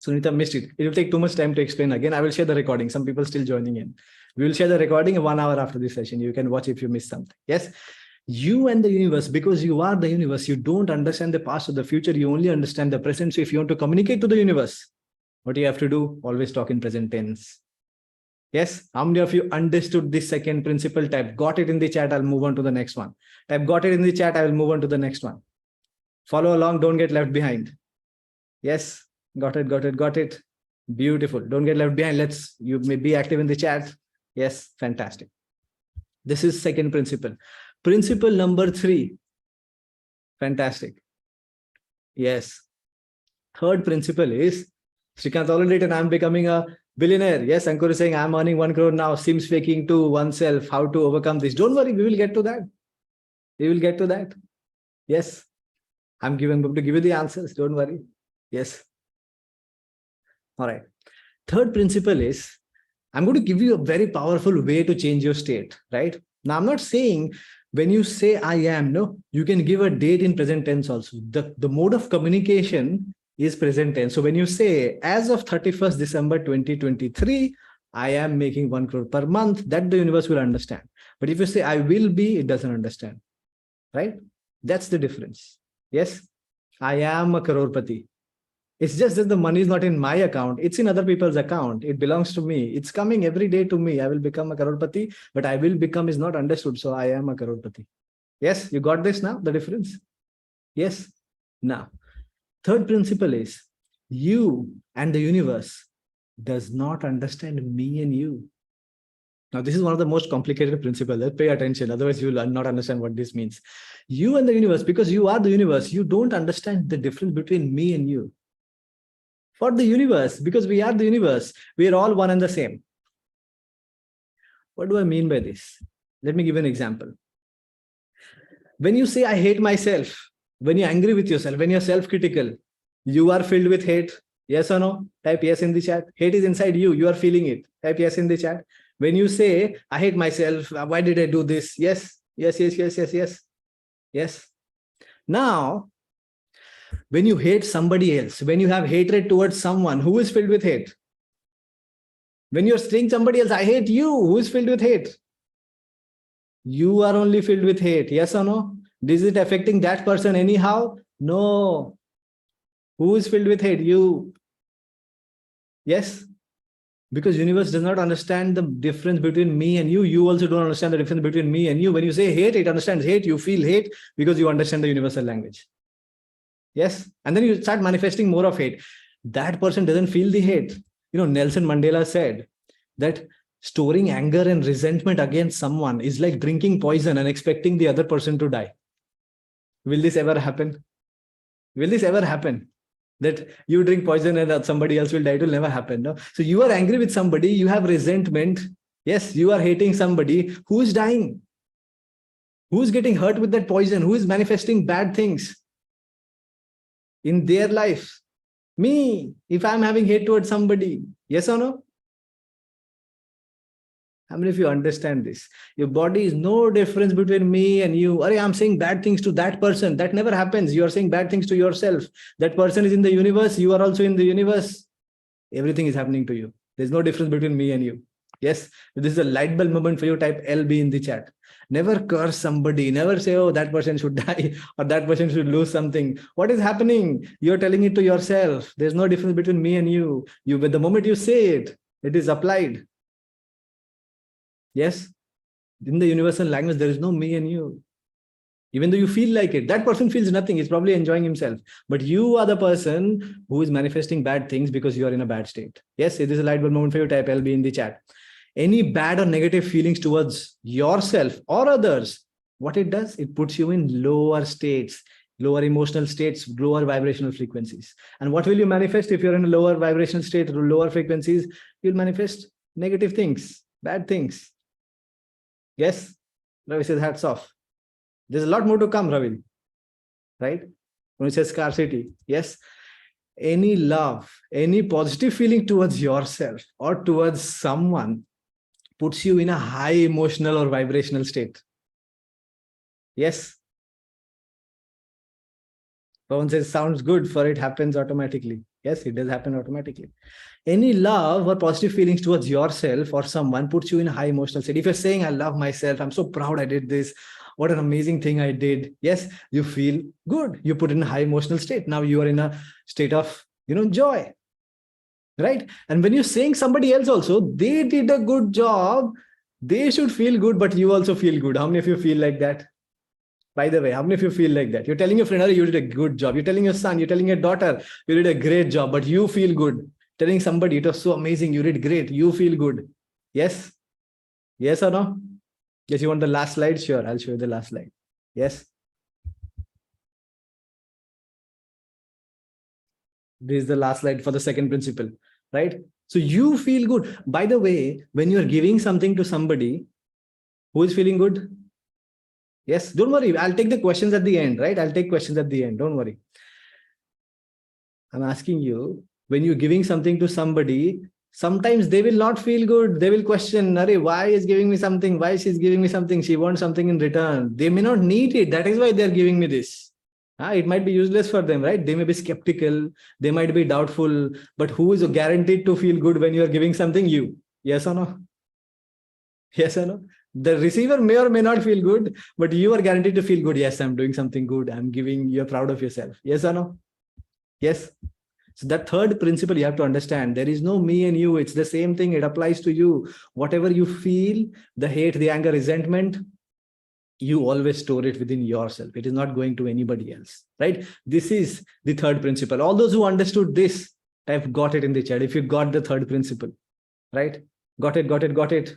Sunita missed it. It will take too much time to explain again. I will share the recording. Some people still joining in. We will share the recording 1 hour after this session. You can watch if you missed something. Yes. You and the universe, because you are the universe, you don't understand the past or the future. You only understand the present. So if you want to communicate to the universe, what you have to do? Always talk in present tense. Yes. How many of you understood this second principle? Type got it in the chat. I'll move on to the next one. Type got it in the chat. I will move on to the next one. Follow along. Don't get left behind. Yes. Got it. Got it. Got it. Beautiful. Don't get left behind. You may be active in the chat. Yes. Fantastic. This is second principle. Principle number 3. Fantastic. Yes. Third principle is, Srikanth already written, I'm becoming a billionaire. Yes, Ankur is saying, I'm earning 1 crore now. Seems faking to oneself. How to overcome this? Don't worry, we will get to that. We will get to that. Yes. I'm going to give you the answers. Don't worry. Yes. All right. Third principle is, I'm going to give you a very powerful way to change your state, right? Now, I'm not saying when you say I am, no, you can give a date in present tense also. The mode of communication is present tense. So when you say, as of 31st December 2023, I am making 1 crore per month, that the universe will understand. But if you say I will be, it doesn't understand, right? That's the difference. Yes, I am a crorepati. It's just that the money is not in my account. It's in other people's account. It belongs to me. It's coming every day to me. I will become a crorepati, but I will become is not understood. So I am a crorepati. Yes, you got this now, the difference? Yes. Now, third principle is, you and the universe does not understand me and you. Now, this is one of the most complicated principles. Let's pay attention. Otherwise, you will not understand what this means. You and the universe, because you are the universe, you don't understand the difference between me and you. For the universe, because we are the universe, we are all one and the same. What do I mean by this? Let me give you an example. When you say, I hate myself, when you're angry with yourself, when you're self-critical, you are filled with hate. Yes or no? Type yes in the chat. Hate is inside you. You are feeling it. Type yes in the chat. When you say, I hate myself, why did I do this? Yes, yes, yes, yes, yes, yes. Yes. Now, when you hate somebody else, when you have hatred towards someone, who is filled with hate? When you're saying somebody else, I hate you, who is filled with hate? You are only filled with hate. Yes or no? Is it affecting that person anyhow? No. Who is filled with hate? You. Yes. Because universe does not understand the difference between me and you. You also don't understand the difference between me and you. When you say hate, it understands hate. You feel hate because you understand the universal language. Yes. And then you start manifesting more of hate. That person doesn't feel the hate. Nelson Mandela said that storing anger and resentment against someone is like drinking poison and expecting the other person to die. Will this ever happen? Will this ever happen? That you drink poison and that somebody else will die? It will never happen. No? So you are angry with somebody, you have resentment. Yes, you are hating somebody who is dying. Who is getting hurt with that poison? Who is manifesting bad things in their life? Me, if I'm having hate towards somebody. Yes or no? How many of you understand this? Your body is no difference between me and you. I'm saying bad things to that person. That never happens. You are saying bad things to yourself. That person is in the universe. You are also in the universe. Everything is happening to you. There's no difference between me and you. Yes, this is a light bulb moment for you. Type LB in the chat. Never curse somebody. Never say, oh, that person should die or that person should lose something. What is happening? You're telling it to yourself. There's no difference between me and you. But the moment you say it, it is applied. Yes, in the universal language, there is no me and you. Even though you feel like it, that person feels nothing. He's probably enjoying himself. But you are the person who is manifesting bad things because you are in a bad state. Yes, it is a light bulb moment for you. Type LB in the chat. Any bad or negative feelings towards yourself or others, what it does, it puts you in lower states, lower emotional states, lower vibrational frequencies. And what will you manifest if you're in a lower vibrational state, lower frequencies? You'll manifest negative things, bad things. Yes, Ravi says hats off. There's a lot more to come, Ravi. Right? When it says scarcity, yes. Any love, any positive feeling towards yourself or towards someone puts you in a high emotional or vibrational state. Yes. Pawan says, sounds good, for it happens automatically. Yes, it does happen automatically. Any love or positive feelings towards yourself or someone puts you in a high emotional state. If you're saying, I love myself, I'm so proud I did this, what an amazing thing I did. Yes, you feel good. You put in a high emotional state. Now you are in a state of, joy. Right? And when you're saying somebody else also, they did a good job, they should feel good, but you also feel good. How many of you feel like that? By the way, how many of you feel like that? You're telling your friend, you did a good job. You're telling your son, you're telling your daughter, you did a great job, but you feel good. Telling somebody, it was so amazing, you did great, you feel good. Yes? Yes or no? Yes, you want the last slide? Sure, I'll show you the last slide. Yes? This is the last slide for the second principle, right? So you feel good. By the way, when you're giving something to somebody, who is feeling good? Yes, don't worry. I'll take the questions at the end, right? I'll take questions at the end. Don't worry. I'm asking you, when you're giving something to somebody, sometimes they will not feel good. They will question, why is giving me something? Why she's giving me something? She wants something in return. They may not need it. That is why they're giving me this. It might be useless for them, right? They may be skeptical. They might be doubtful. But who is guaranteed to feel good when you're giving something? You. Yes or no? Yes or no? The receiver may or may not feel good, but you are guaranteed to feel good. Yes, I'm doing something good. I'm giving, you're proud of yourself. Yes or no? Yes. So that third principle you have to understand. There is no me and you. It's the same thing. It applies to you. Whatever you feel, the hate, the anger, resentment, you always store it within yourself. It is not going to anybody else, right? This is the third principle. All those who understood this, I've got it in the chat. If you got the third principle, right? Got it.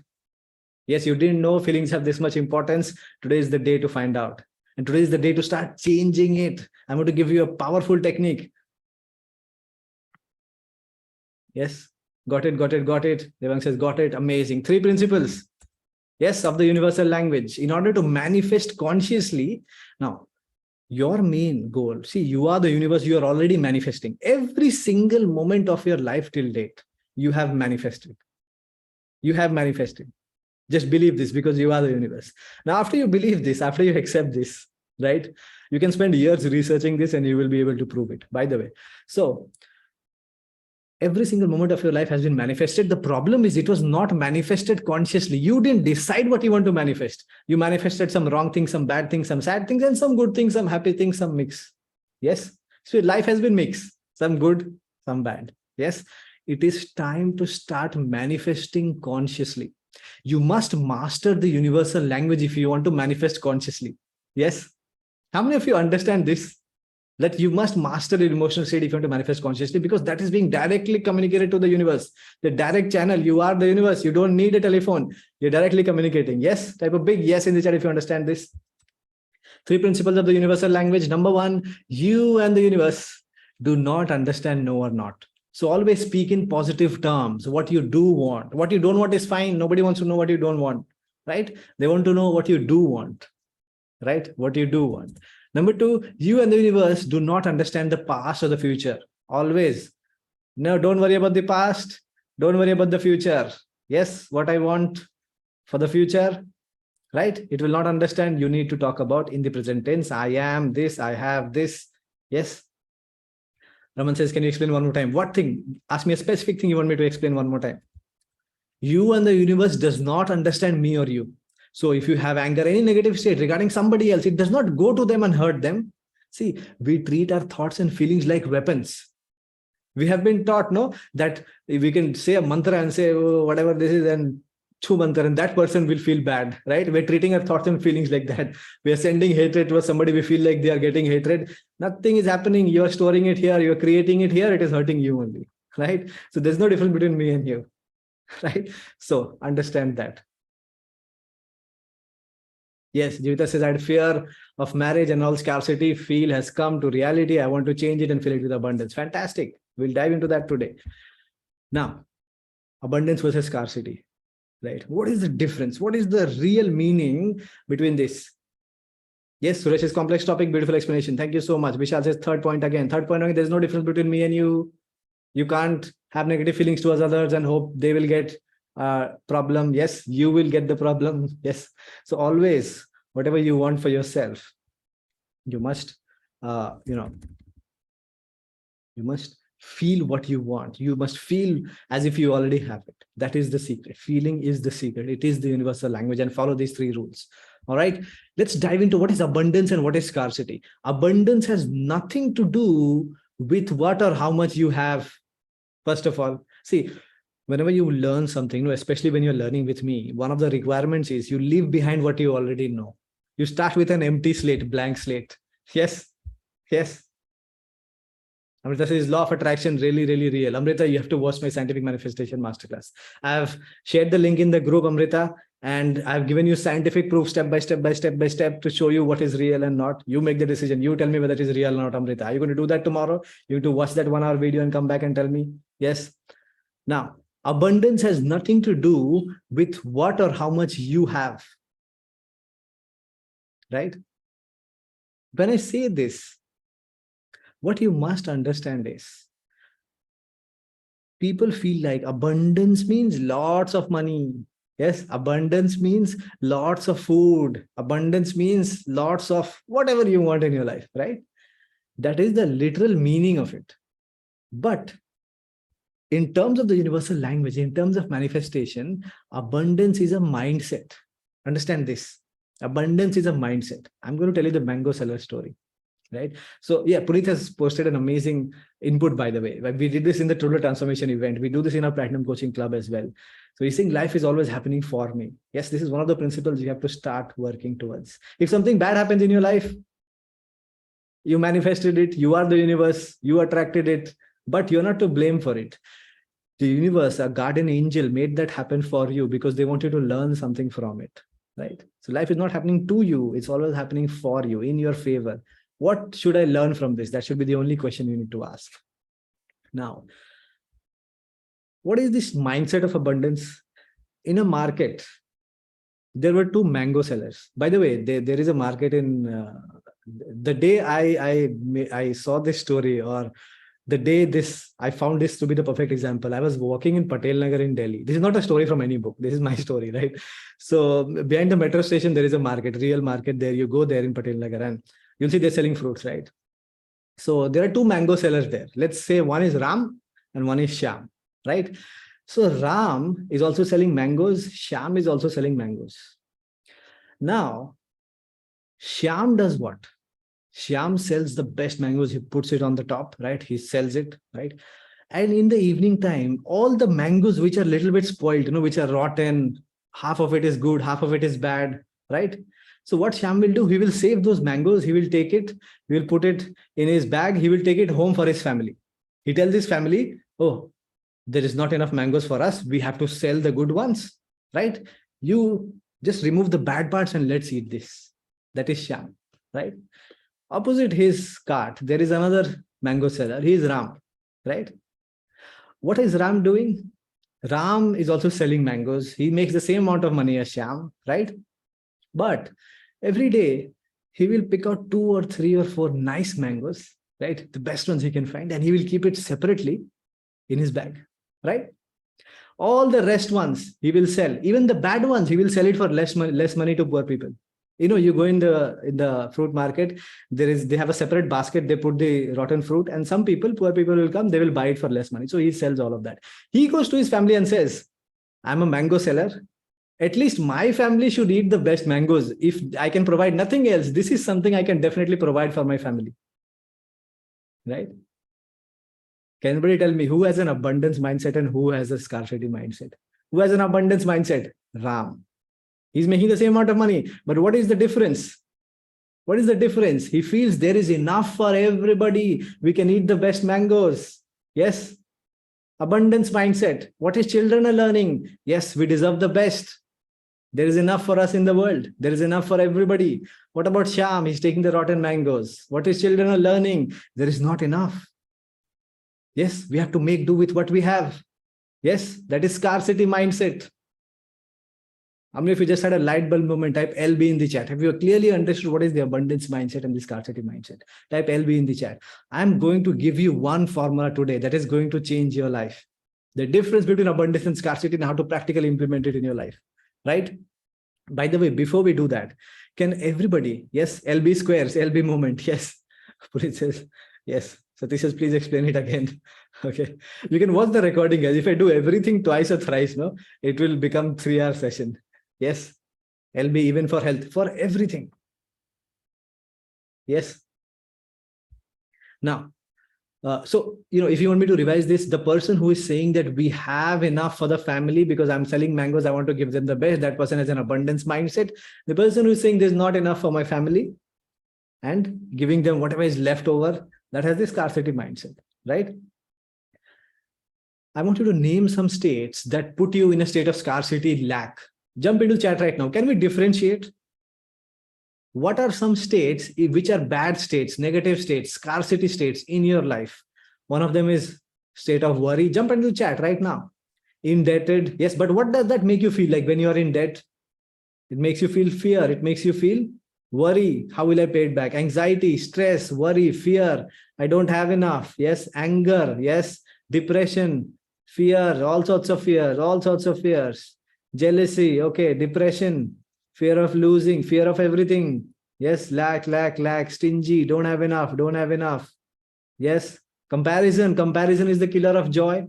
Yes, you didn't know feelings have this much importance. Today is the day to find out. And today is the day to start changing it. I'm going to give you a powerful technique. Yes, got it. Devang says, got it. Amazing. 3 principles. Yes, of the universal language. In order to manifest consciously. Now, your main goal, see, you are the universe. You are already manifesting. Every single moment of your life till date, you have manifested. You have manifested. Just believe this because you are the universe. Now, after you believe this, after you accept this, right, you can spend years researching this and you will be able to prove it, by the way. So every single moment of your life has been manifested. The problem is it was not manifested consciously. You didn't decide what you want to manifest. You manifested some wrong things, some bad things, some sad things, and some good things, some happy things, some mix. Yes. So life has been mixed, some good, some bad. Yes. It is time to start manifesting consciously. You must master the universal language if you want to manifest consciously. Yes. How many of you understand this? That you must master your emotional state if you want to manifest consciously, because that is being directly communicated to the universe. The direct channel, you are the universe. You don't need a telephone. You're directly communicating. Yes. Type a big yes in the chat if you understand this. 3 principles of the universal language. Number 1, you and the universe do not understand no or not. So always speak in positive terms. What you do want. What you don't want is fine. Nobody wants to know what you don't want, right? They want to know what you do want, right? What you do want. Number 2, you and the universe do not understand the past or the future. Always. No, don't worry about the past. Don't worry about the future. Yes, what I want for the future, right? It will not understand. You need to talk about in the present tense. I am this, I have this. Yes. Raman says, can you explain one more time? What thing? Ask me a specific thing you want me to explain one more time. You and the universe does not understand me or you. So if you have anger, any negative state regarding somebody else, it does not go to them and hurt them. See, we treat our thoughts and feelings like weapons. We have been taught, no, that we can say a mantra and say, oh, whatever this is, and chu mantra, and that person will feel bad, right? We're treating our thoughts and feelings like that. We are sending hatred to somebody. We feel like they are getting hatred. Nothing is happening. You are storing it here. You are creating it here. It is hurting you only, right? So there's no difference between me and you, right? So understand that. Yes, Jivita says, I had fear of marriage and all scarcity feel has come to reality. I want to change it and fill it with abundance. Fantastic. We'll dive into that today. Now, abundance versus scarcity, right? What is the difference? What is the real meaning between this? Yes, Suresh's complex topic, beautiful explanation. Thank you so much. Vishal says, third point again. Third point again, there's no difference between me and you. You can't have negative feelings towards others and hope they will get problem. Yes, you will get the problem. Yes. So always, whatever you want for yourself, you must, you must feel what you want. You must feel as if you already have it. That is the secret. Feeling is the secret. It is the universal language, and follow these 3 rules. All right. Let's dive into what is abundance and what is scarcity. Abundance has nothing to do with what or how much you have. First of all, see, whenever you learn something, especially when you're learning with me, one of the requirements is you leave behind what you already know. You start with an empty slate, blank slate. Yes. Yes. Amrita says, law of attraction, really, really real. Amrita, you have to watch my scientific manifestation masterclass. I have shared the link in the group, Amrita, and I've given you scientific proof step by step to show you what is real and not. You make the decision. You tell me whether it is real or not, Amrita. Are you going to do that tomorrow? You need to watch that 1-hour video and come back and tell me. Yes. Now, abundance has nothing to do with what or how much you have. Right? When I say this, what you must understand is people feel like abundance means lots of money. Yes, abundance means lots of food. Abundance means lots of whatever you want in your life, right? That is the literal meaning of it. But in terms of the universal language, in terms of manifestation, abundance is a mindset. Understand this. Abundance is a mindset. I'm going to tell you the mango seller story. Right. So yeah, Puneet has posted an amazing input, by the way. We did this in the Total Transformation event. We do this in our Platinum Coaching Club as well. So he's saying life is always happening for me. Yes, this is one of the principles you have to start working towards. If something bad happens in your life, you manifested it, you are the universe, you attracted it, but you're not to blame for it. The universe, a guardian angel, made that happen for you because they want you to learn something from it. Right. So life is not happening to you. It's always happening for you, in your favor. What should I learn from this? That should be the only question you need to ask. Now, what is this mindset of abundance? In a market, there were 2 mango sellers. By the way, there is a market in the day I saw this story, or the day I found this to be the perfect example. I was walking in Patel Nagar in Delhi. This is not a story from any book. This is my story, right? So behind the metro station, there is a market, real market there. You go there in Patel Nagar and you'll see they're selling fruits, right? So there are 2 mango sellers there. Let's say one is Ram and one is Shyam, right? So Ram is also selling mangoes. Shyam is also selling mangoes. Now, Shyam does what? Shyam sells the best mangoes. He puts it on the top, right? He sells it, right? And in the evening time, all the mangoes which are a little bit spoiled, which are rotten, half of it is good, half of it is bad, right? So what Shyam will do, he will save those mangoes, he will take it, he will put it in his bag, he will take it home for his family. He tells his family, oh, there is not enough mangoes for us, we have to sell the good ones, right? You just remove the bad parts and let's eat this. That is Shyam, right? Opposite his cart, there is another mango seller. He is Ram, right? What is Ram doing? Ram is also selling mangoes. He makes the same amount of money as Shyam, right? But every day he will pick out 2 or 3 or 4 nice mangoes, right? The best ones he can find, and he will keep it separately in his bag, right? All the rest ones he will sell. Even the bad ones, he will sell it for less money to poor people. You go in the fruit market, they have a separate basket, they put the rotten fruit, and some people, poor people will come, they will buy it for less money. So he sells all of that. He goes to his family and says, I'm a mango seller. At least my family should eat the best mangoes. If I can provide nothing else, this is something I can definitely provide for my family. Right? Can anybody tell me who has an abundance mindset and who has a scarcity mindset? Who has an abundance mindset? Ram. He's making the same amount of money. But what is the difference? What is the difference? He feels there is enough for everybody. We can eat the best mangoes. Yes. Abundance mindset. What his children are learning? Yes, we deserve the best. There is enough for us in the world. There is enough for everybody. What about Shyam? He's taking the rotten mangoes. What his children are learning? There is not enough. Yes, we have to make do with what we have. Yes, that is scarcity mindset. I mean, if you just had a light bulb moment, type LB in the chat. Have you clearly understood what is the abundance mindset and the scarcity mindset? Type LB in the chat. I'm going to give you one formula today that is going to change your life. The difference between abundance and scarcity and how to practically implement it in your life, right? By the way, before we do that, can everybody, yes, LB squares, LB moment, yes. Purit says, yes. Satish says, please explain it again. Okay. You can watch the recording, guys. If I do everything twice or thrice, no, it will become 3-hour session. Yes. LB even for health, for everything. Yes. Now, so, if you want me to revise this, the person who is saying that we have enough for the family because I'm selling mangoes, I want to give them the best, that person has an abundance mindset. The person who is saying there's not enough for my family and giving them whatever is left over, that has this scarcity mindset, right? I want you to name some states that put you in a state of scarcity, lack. Jump into chat right now. Can we differentiate? What are some states which are bad states, negative states, scarcity states in your life? One of them is state of worry. Jump into chat right now. Indebted. Yes, but what does that make you feel like when you are in debt? It makes you feel fear. It makes you feel worry. How will I pay it back? Anxiety, stress, worry, fear. I don't have enough. Yes, anger. Yes, depression, fear, all sorts of fears, all sorts of fears. Jealousy. Okay, depression. Fear of losing, fear of everything. Yes, lack, stingy, don't have enough. Yes, comparison is the killer of joy,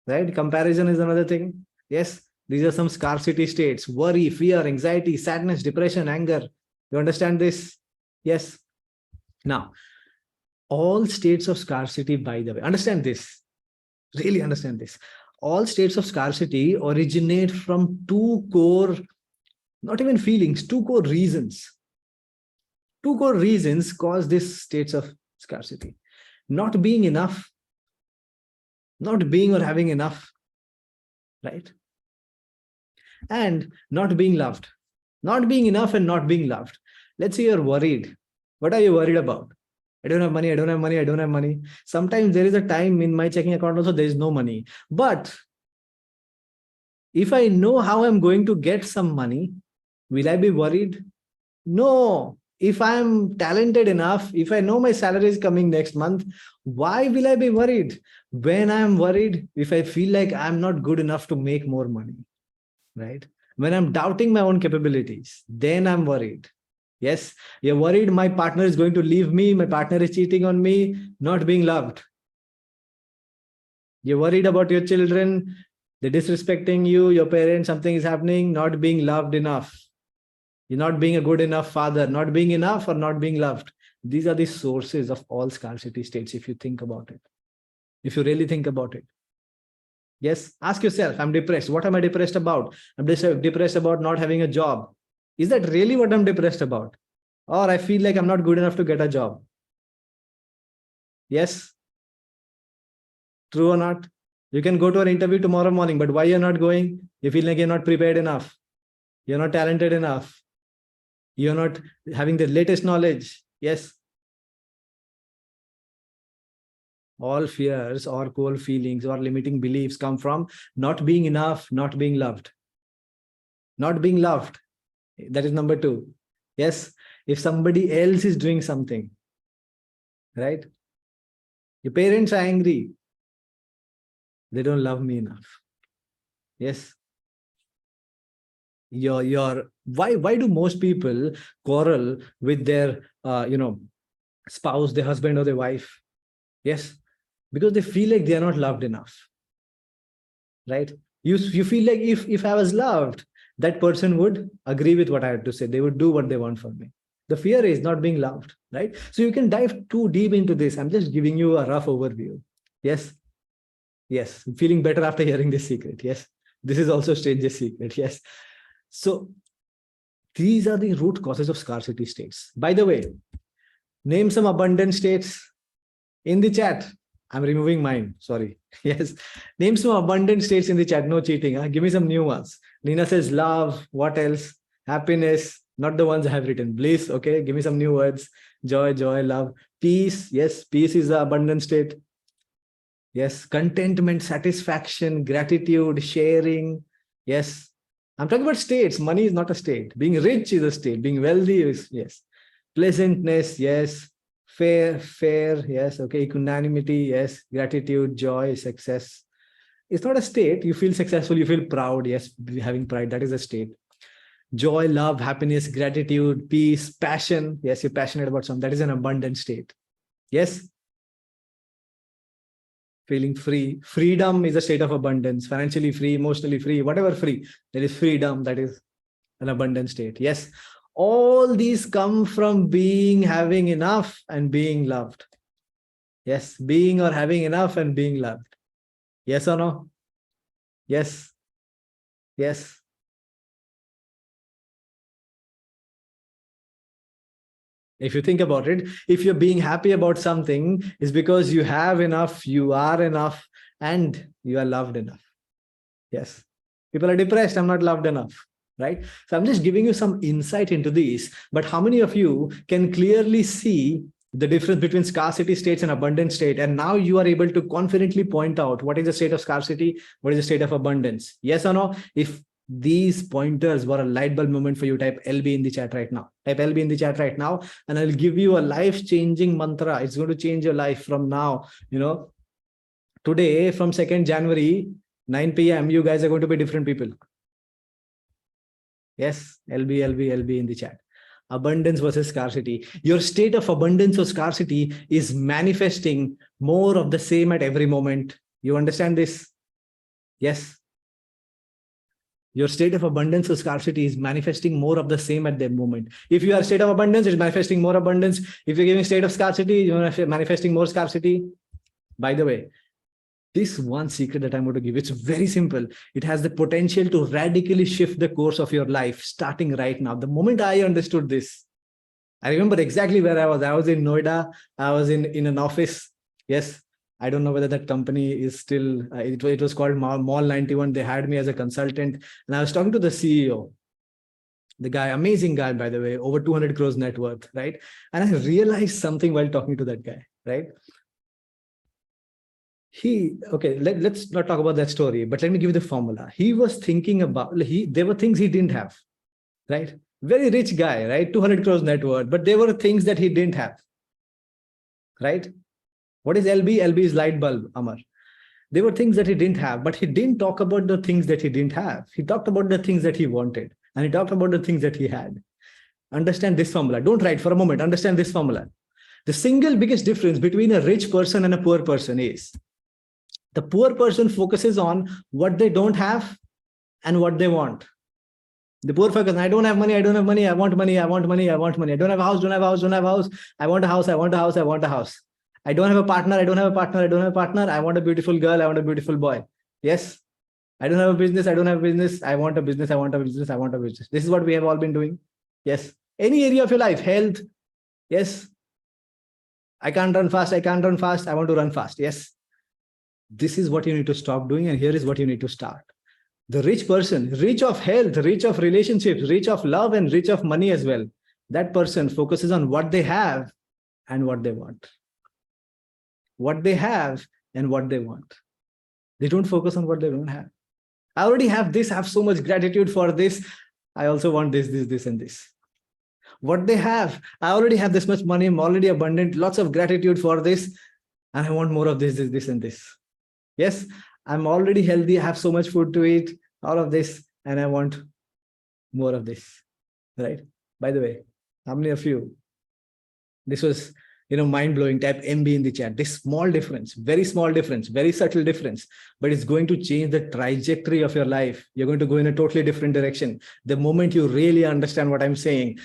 right? Comparison is another thing. Yes, these are some scarcity states. Worry, fear, anxiety, sadness, depression, anger. You understand this? Yes. Now, all states of scarcity, by the way, understand this. Really understand this. All states of scarcity originate from 2 core, not even feelings, 2 core reasons. 2 core reasons cause these states of scarcity. Not being enough, not being or having enough, right? And not being loved. Not being enough and not being loved. Let's say you're worried. What are you worried about? I don't have money. Sometimes there is a time in my checking account also there is no money. But if I know how I'm going to get some money, will I be worried? No. If I'm talented enough, if I know my salary is coming next month, why will I be worried? When I'm worried, if I feel like I'm not good enough to make more money, right? When I'm doubting my own capabilities, then I'm worried. Yes, you're worried my partner is going to leave me, my partner is cheating on me, not being loved. You're worried about your children, they're disrespecting you, your parents, something is happening, not being loved enough. You're not being a good enough father, not being enough or not being loved. These are the sources of all scarcity states if you think about it. if you really think about it. Yes, ask yourself, I'm depressed. What am I depressed about? I'm depressed about not having a job. Is that really what I'm depressed about? Or I feel like I'm not good enough to get a job. Yes? True or not? You can go to an interview tomorrow morning, but why you're not going? You feel like you're not prepared enough. You're not talented enough. You're not having the latest knowledge. Yes? All fears or core feelings or limiting beliefs come from not being enough, not being loved. Not being loved. That is number 2. Yes, if somebody else is doing something, right? Your parents are angry. They don't love me enough. Yes. Why do most people quarrel with their spouse, their husband or their wife? Yes, because they feel like they are not loved enough. Right? You feel like if I was loved, that person would agree with what I have to say. They would do what they want from me. The fear is not being loved, right? So you can dive too deep into this. I'm just giving you a rough overview. Yes. Yes. Feeling better after hearing this secret. Yes. This is also stranger's secret. Yes. So these are the root causes of scarcity states. By the way, name some abundant states in the chat. I'm removing mine. Sorry. Yes. Name some abundant states in the chat. No cheating. Huh? Give me some new ones. Lina says love. What else? Happiness. Not the ones I have written. Bliss. Okay. Give me some new words. Joy, love. Peace. Yes. Peace is the abundant state. Yes. Contentment, satisfaction, gratitude, sharing. Yes. I'm talking about states. Money is not a state. Being rich is a state. Being wealthy is, yes. Pleasantness. Yes. Fair, yes, okay, equanimity, yes, gratitude, joy, success. It's not a state. You feel successful, you feel proud, yes, having pride, that is a state. Joy, love, happiness, gratitude, peace, passion, yes, you're passionate about something, that is an abundant state. Yes. Feeling free. Freedom is a state of abundance, financially free, emotionally free, whatever free. There is freedom, that is an abundant state. Yes. All these come from having enough and being loved. Yes, being or having enough and being loved. Yes or no? Yes. Yes. If you think about it, if you're being happy about something, it's because you have enough, you are enough, and you are loved enough. Yes. People are depressed, I'm not loved enough. Right? So I'm just giving you some insight into this, but how many of you can clearly see the difference between scarcity states and abundant state? And now you are able to confidently point out what is the state of scarcity, what is the state of abundance. Yes or no? If these pointers were a light bulb moment for you, type LB in the chat right now. Type LB in the chat right now, and I'll give you a life-changing mantra. It's going to change your life from now. Today, from 2nd January, 9 p.m., you guys are going to be different people. Yes, LB in the chat. Abundance versus scarcity. Your state of abundance or scarcity is manifesting more of the same at every moment. You understand this? Yes. Your state of abundance or scarcity is manifesting more of the same at the moment. If you are state of abundance, it's manifesting more abundance. If you're giving state of scarcity, you're manifesting more scarcity. By the way, this one secret that I'm going to give, it's very simple. It has the potential to radically shift the course of your life starting right now. The moment I understood this, I remember exactly where I was. I was in Noida. I was in an office. Yes. I don't know whether that company is still, it was called Mall 91. They had me as a consultant, and I was talking to the CEO, the guy, amazing guy, by the way, over 200 crores net worth, right? And I realized something while talking to that guy, right? Let's not talk about that story, but let me give you the formula. He was thinking about, there were things he didn't have, right? Very rich guy, right? 200 crores net worth, but there were things that he didn't have, right? What is LB? LB is light bulb, Amar. There were things that he didn't have, but he didn't talk about the things that he didn't have. He talked about the things that he wanted, and he talked about the things that he had. Understand this formula. Don't write for a moment. Understand this formula. The single biggest difference between a rich person and a poor person is the poor person focuses on what they don't have and what they want. The poor focus, I don't have money, I don't have money, I want money, I want money, I want money. I don't have a house, don't have a house, don't have a house. I want a house, I want a house, I want a house. I don't have a partner. I don't have a partner. I don't have a partner. I want a beautiful girl. I want a beautiful boy. Yes. I don't have a business. I don't have a business. I want a business. I want a business. I want a business. This is what we have all been doing. Yes. Any area of your life, health. Yes. I can't run fast. I can't run fast. I want to run fast. Yes. This is what you need to stop doing. And here is what you need to start. The rich person, rich of health, rich of relationships, rich of love, and rich of money as well. That person focuses on what they have and what they want. What they have and what they want. They don't focus on what they don't have. I already have this. I have so much gratitude for this. I also want this, this, and this. What they have, I already have this much money. I'm already abundant. Lots of gratitude for this. And I want more of this, and this. Yes, I'm already healthy. I have so much food to eat. All of this. And I want more of this. Right? By the way, how many of you, this was, mind-blowing, type MB in the chat. This small difference, very subtle difference, but it's going to change the trajectory of your life. You're going to go in a totally different direction. The moment you really understand what I'm saying,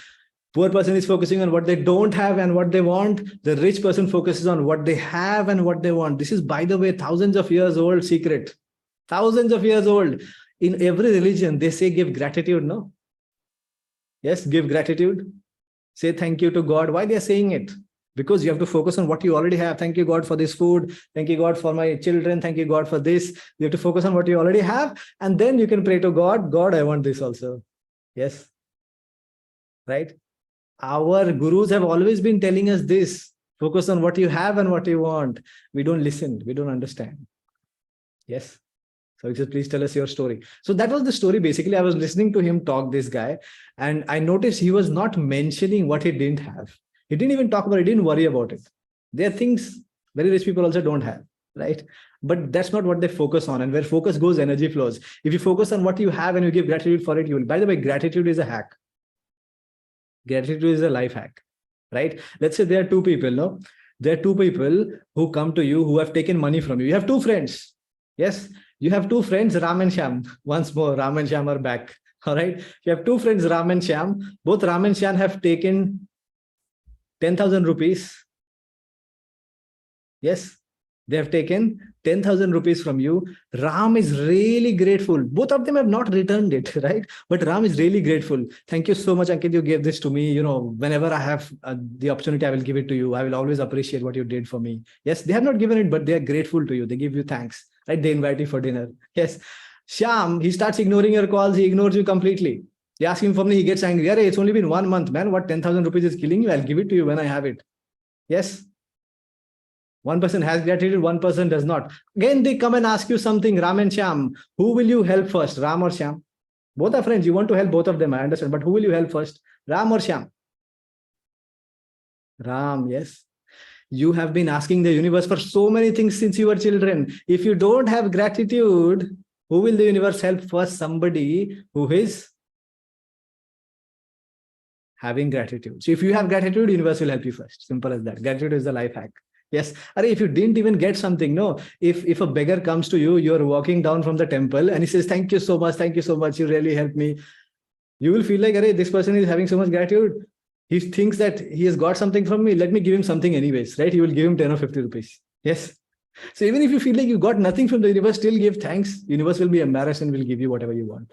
poor person is focusing on what they don't have and what they want. The rich person focuses on what they have and what they want. This is, by the way, thousands of years old secret. Thousands of years old. In every religion, they say give gratitude, no? Yes, give gratitude. Say thank you to God. Why they are saying it? Because you have to focus on what you already have. Thank you, God, for this food. Thank you, God, for my children. Thank you, God, for this. You have to focus on what you already have. And then you can pray to God. God, I want this also. Yes. Right? Our gurus have always been telling us this. Focus on what you have and what you want. We don't listen. We don't understand. Yes. So he said, please tell us your story. So that was the story. Basically, I was listening to him talk, this guy, and I noticed he was not mentioning what he didn't have. He didn't even talk about it. He didn't worry about it. There are things very rich people also don't have, right? But that's not what they focus on. And where focus goes, energy flows. If you focus on what you have and you give gratitude for it, you will. By the way, gratitude is a hack. Gratitude is a life hack, right? Let's say there are two people, no? There are two people who come to you who have taken money from you. You have two friends. Yes, you have two friends, Ram and Shyam. Once more, Ram and Shyam are back. All right. You have two friends, Ram and Shyam. Both Ram and Shyam have taken 10,000 rupees. Yes, they have taken 10,000 rupees from you. Ram is really grateful. Both of them have not returned it, right? But Ram is really grateful. Thank you so much, Ankit. You gave this to me. Whenever I have the opportunity, I will give it to you. I will always appreciate what you did for me. Yes, they have not given it, but they are grateful to you. They give you thanks, right? They invite you for dinner. Yes. Shyam, he starts ignoring your calls. He ignores you completely. You ask him for money, he gets angry. Hey, it's only been 1 month, man. What 10,000 rupees is killing you? I'll give it to you when I have it. Yes. One person has gratitude, one person does not. Again, they come and ask you something, Ram and Shyam. Who will you help first, Ram or Shyam? Both are friends. You want to help both of them, I understand. But who will you help first, Ram or Shyam? Ram, yes. You have been asking the universe for so many things since you were children. If you don't have gratitude, who will the universe help first? Somebody who is having gratitude. So if you have gratitude, universe will help you first. Simple as that. Gratitude is the life hack. Yes. If you didn't even get something, no. If a beggar comes to you, you're walking down from the temple and he says, thank you so much. Thank you so much. You really helped me. You will feel like, this person is having so much gratitude. He thinks that he has got something from me. Let me give him something anyways, right? You will give him 10 or 50 rupees. Yes. So even if you feel like you got nothing from the universe, still give thanks. Universe will be embarrassed and will give you whatever you want.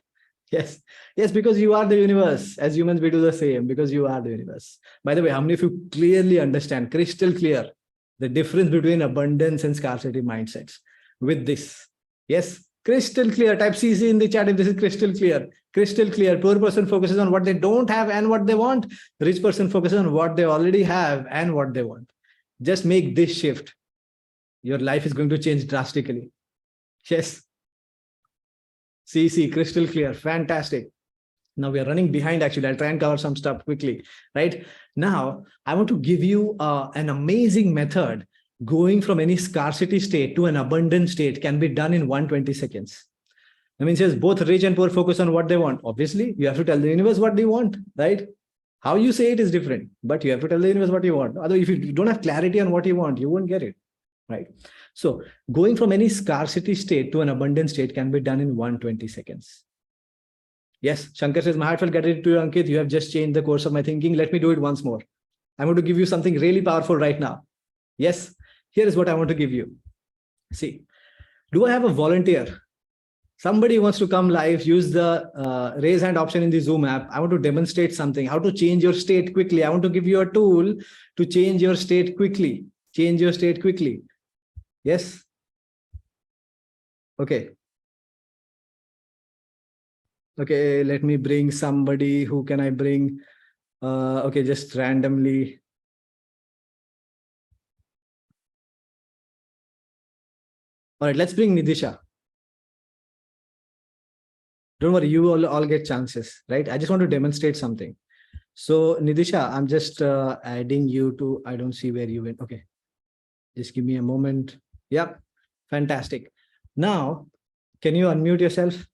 Yes. Yes, because you are the universe. As humans, we do the same because you are the universe. By the way, how many of you clearly understand, crystal clear, the difference between abundance and scarcity mindsets with this? Yes, crystal clear. Type CC in the chat if this is crystal clear. Crystal clear. Poor person focuses on what they don't have and what they want. Rich person focuses on what they already have and what they want. Just make this shift. Your life is going to change drastically. Yes. CC, crystal clear. Fantastic. Now we are running behind actually. I'll try and cover some stuff quickly, right? Now, I want to give you an amazing method. Going from any scarcity state to an abundant state can be done in 120 seconds. I mean, it says both rich and poor focus on what they want. Obviously, you have to tell the universe what they want, right? How you say it is different, but you have to tell the universe what you want. Although if you don't have clarity on what you want, you won't get it, right? So going from any scarcity state to an abundant state can be done in 120 seconds. Yes, Shankar says, my heartfelt gratitude to you, Ankit. You have just changed the course of my thinking. Let me do it once more. I'm going to give you something really powerful right now. Yes, here is what I want to give you. See, do I have a volunteer? Somebody wants to come live, use the raise hand option in the Zoom app. I want to demonstrate something, how to change your state quickly. I want to give you a tool to change your state quickly. Change your state quickly. Yes? Okay. Okay, let me bring somebody. Who can I bring? Okay, just randomly. All right, let's bring Nidisha. Don't worry, you all get chances, right? I just want to demonstrate something. So Nidisha, I'm just adding you to, I don't see where you went. Okay, just give me a moment. Yep, fantastic. Now, can you unmute yourself?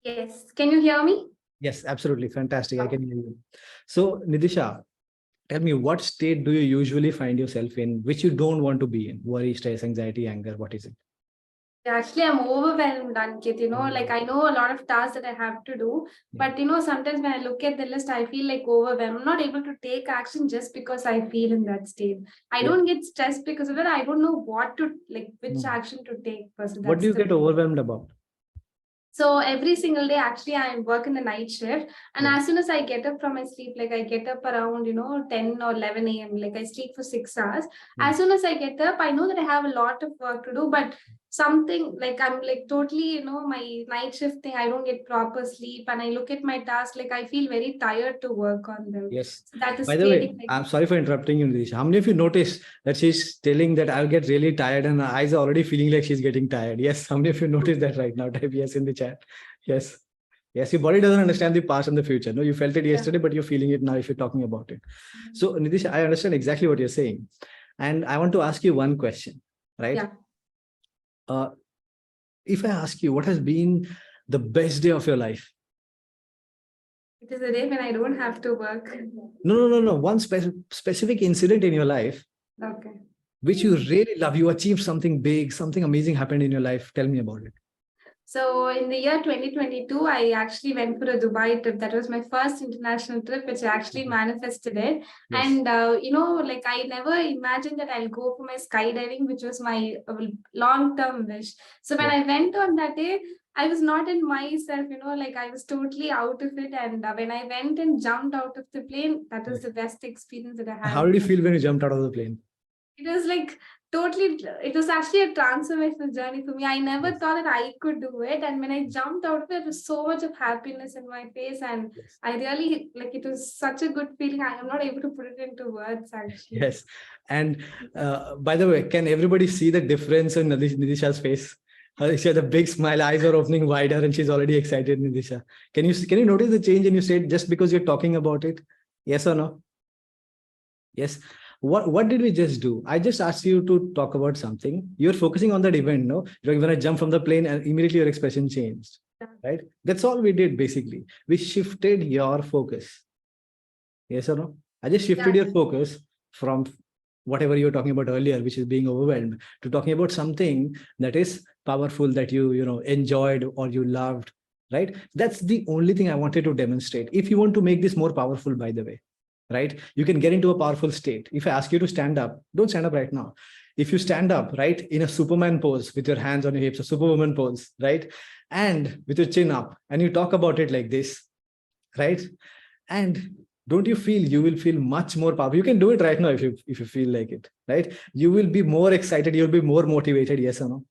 Yes. Can you hear me? Yes, absolutely. Fantastic. I can hear you. So Nidisha, tell me, what state do you usually find yourself in, which you don't want to be in? Worry, stress, anxiety, anger, what is it? Actually, I'm overwhelmed, Ankit. Like I know a lot of tasks that I have to do, but sometimes when I look at the list, I feel like overwhelmed. I'm not able to take action just because I feel in that state. I don't get stressed because of it. I don't know what to which action to take. What do you get overwhelmed about? So every single day, actually, I work in the night shift. And as soon as I get up from my sleep, like I get up around, 10 or 11 a.m., like I sleep for 6 hours. As soon as I get up, I know that I have a lot of work to do, but something like I'm like totally, my night shift thing, I don't get proper sleep. And I look at my tasks, like I feel very tired to work on them. Yes. So that is By the way, I'm sorry for interrupting you, Nidisha. How many of you notice that she's telling that I'll get really tired and her eyes are already feeling like she's getting tired? Yes. How many of you notice that right now? Type yes in the chat. Yes. Yes, your body doesn't understand the past and the future. No, you felt it yesterday, but you're feeling it now if you're talking about it. So Nidisha, I understand exactly what you're saying. And I want to ask you one question, right? Yeah. If I ask you, what has been the best day of your life? It is a day when I don't have to work. No. One specific incident in your life, okay, which you really love. You achieved something big, something amazing happened in your life. Tell me about it. So in the year 2022, I actually went for a Dubai trip. That was my first international trip, which I actually manifested it. Yes. And, like I never imagined that I'll go for my skydiving, which was my long-term wish. So when I went on that day, I was not in myself, like I was totally out of it. And when I went and jumped out of the plane, that was the best experience that I had. How did you feel when you jumped out of the plane? It was like totally, it was actually a transformational journey for me. I never thought that I could do it. And when I jumped out of it, there was so much of happiness in my face. And I really, like, it was such a good feeling. I am not able to put it into words, actually. Yes. And by the way, can everybody see the difference in Nidisha's face? She had a big smile, eyes are opening wider, and she's already excited, Nidisha. Can you notice the change in your state just because you're talking about it? Yes or no? Yes. What did we just do? I just asked you to talk about something. You're focusing on that event, no? When I jumped from the plane and immediately your expression changed, right? That's all we did, basically. We shifted your focus. Yes or no? I just shifted your focus from whatever you were talking about earlier, which is being overwhelmed, to talking about something that is powerful, that you enjoyed or you loved, right? That's the only thing I wanted to demonstrate. If you want to make this more powerful, by the way, right? You can get into a powerful state. If I ask you to stand up, don't stand up right now. If you stand up, right, in a Superman pose with your hands on your hips, a Superwoman pose, right? And with your chin up, and you talk about it like this, right? And don't you feel you will feel much more powerful? You can do it right now if you feel like it, right? You will be more excited. You'll be more motivated. Yes or no?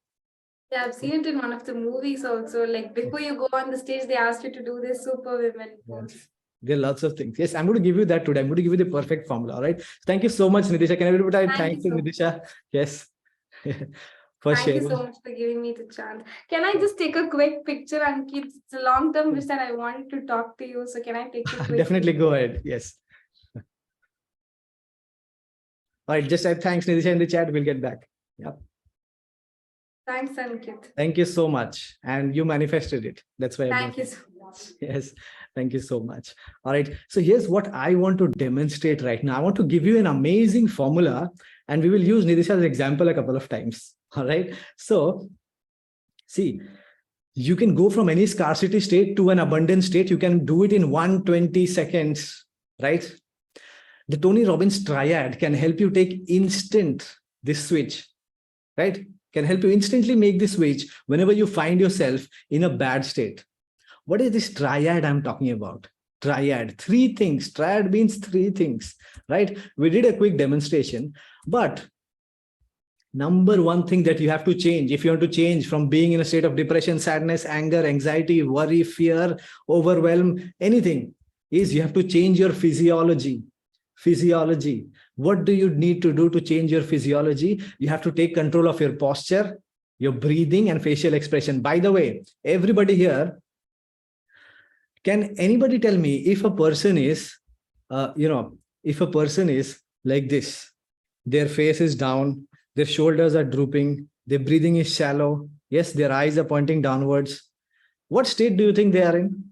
Yeah, I've seen it in one of the movies also. Like before you go on the stage, they ask you to do this Superwoman pose. Yes. There are lots of things. Yes, I'm going to give you that today. I'm going to give you the perfect formula. All right. Thank you so much, Nidisha. Can everybody thank you, Nidisha? Yes. Thank you so much for giving me the chance. Can I just take a quick picture, Ankit? It's a long-term wish that I want to talk to you. So can I take a quick Definitely go ahead. Yes. All right. Just type thanks, Nidisha, in the chat. We'll get back. Yep. Thanks, Ankit. Thank you so much. And you manifested it. That's why. Thank you so much. Yes. Thank you so much. All right. So here's what I want to demonstrate right now. I want to give you an amazing formula, and we will use Nidisha's example a couple of times. All right. So see, you can go from any scarcity state to an abundant state. You can do it in 120 seconds, right? The Tony Robbins triad can help you take this switch, right? Can help you instantly make this switch whenever you find yourself in a bad state. What is this triad I'm talking about? Triad, 3 things. Triad means 3 things, right? We did a quick demonstration, but number 1 thing that you have to change, if you want to change from being in a state of depression, sadness, anger, anxiety, worry, fear, overwhelm, anything, is you have to change your physiology. Physiology. What do you need to do to change your physiology? You have to take control of your posture, your breathing, and facial expression. By the way, everybody here, can anybody tell me if a person is, if a person is like this, their face is down, their shoulders are drooping, their breathing is shallow, yes, their eyes are pointing downwards, what state do you think they are in?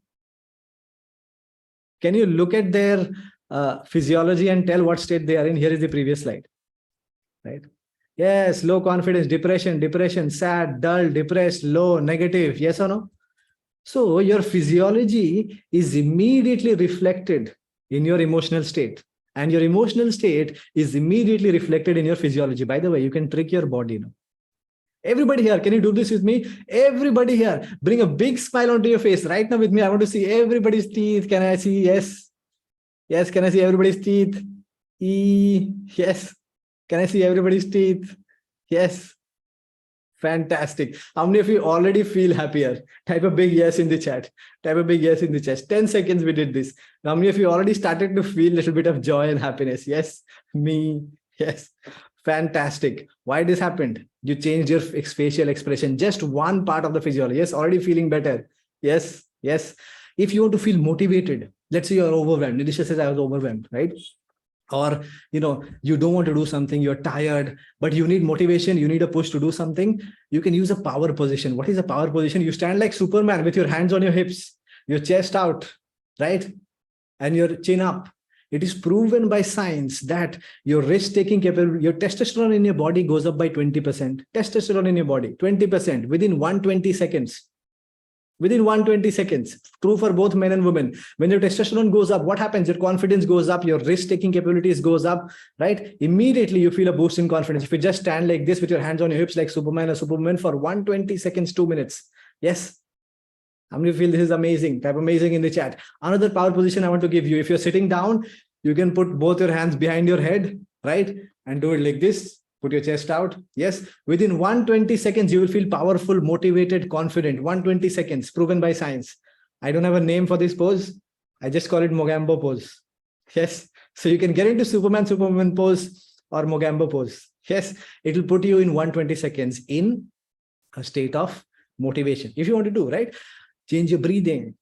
Can you look at their physiology and tell what state they are in? Here is the previous slide, right? Yes, low confidence, depression, sad, dull, depressed, low, negative, yes or no? So your physiology is immediately reflected in your emotional state, and your emotional state is immediately reflected in your physiology. By the way, you can trick your body now. Everybody here, can you do this with me? Everybody here, bring a big smile onto your face right now with me. I want to see everybody's teeth. Can I see? Yes. Yes, can I see everybody's teeth? Yes. Can I see everybody's teeth? Yes. Fantastic. How many of you already feel happier? Type a big yes in the chat. Type a big yes in the chat. 10 seconds we did this. How many of you already started to feel a little bit of joy and happiness? Yes. Me. Yes. Fantastic. Why this happened? You changed your facial expression. Just one part of the physiology. Yes, already feeling better. Yes. Yes. If you want to feel motivated, let's say you're overwhelmed. Nidisha says I was overwhelmed, right? Or, you don't want to do something, you're tired, but you need motivation, you need a push to do something. You can use a power position. What is a power position? You stand like Superman with your hands on your hips, your chest out, right? And your chin up. It is proven by science that your risk-taking capability, your testosterone in your body goes up by 20%. Testosterone in your body, 20% within 120 seconds. Within 120 seconds, true for both men and women. When your testosterone goes up, what happens? Your confidence goes up, your risk-taking capabilities goes up, right? Immediately you feel a boost in confidence. If you just stand like this with your hands on your hips like Superman or Superwoman for 120 seconds, 2 minutes. Yes. How many feel this is amazing? Type amazing in the chat. Another power position I want to give you. If you're sitting down, you can put both your hands behind your head, right? And do it like this. Put your chest out. Yes. Within 120 seconds, you will feel powerful, motivated, confident. 120 seconds, proven by science. I don't have a name for this pose. I just call it Mogambo pose. Yes. So you can get into Superman, Superwoman pose or Mogambo pose. Yes. It will put you in 120 seconds in a state of motivation. If you want to do, right? Change your breathing.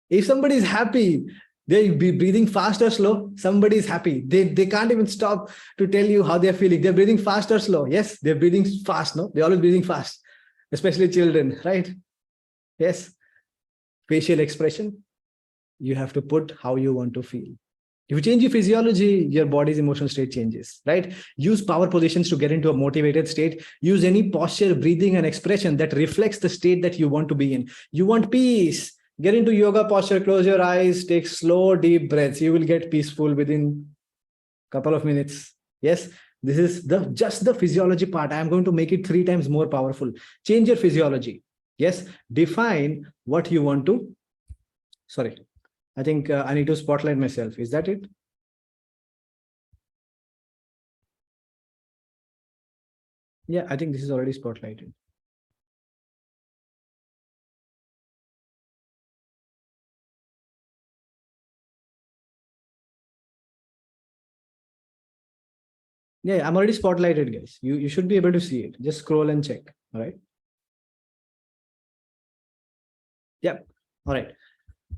If somebody is happy, they be breathing fast or slow. Somebody is happy. They can't even stop to tell you how they're feeling. They're breathing fast or slow. Yes, they're breathing fast. No, they're always breathing fast, especially children, right? Yes. Facial expression. You have to put how you want to feel. If you change your physiology, your body's emotional state changes, right? Use power positions to get into a motivated state. Use any posture, breathing, and expression that reflects the state that you want to be in. You want peace. Get into yoga posture, close your eyes, take slow, deep breaths. You will get peaceful within a couple of minutes. Yes, this is just the physiology part. I am going to make it 3 times more powerful. Change your physiology. Yes, define what you want to. Sorry, I think I need to spotlight myself. Is that it? Yeah, I think this is already spotlighted. Yeah, I'm already spotlighted, guys. You should be able to see it. Just scroll and check. All right. Yeah. All right.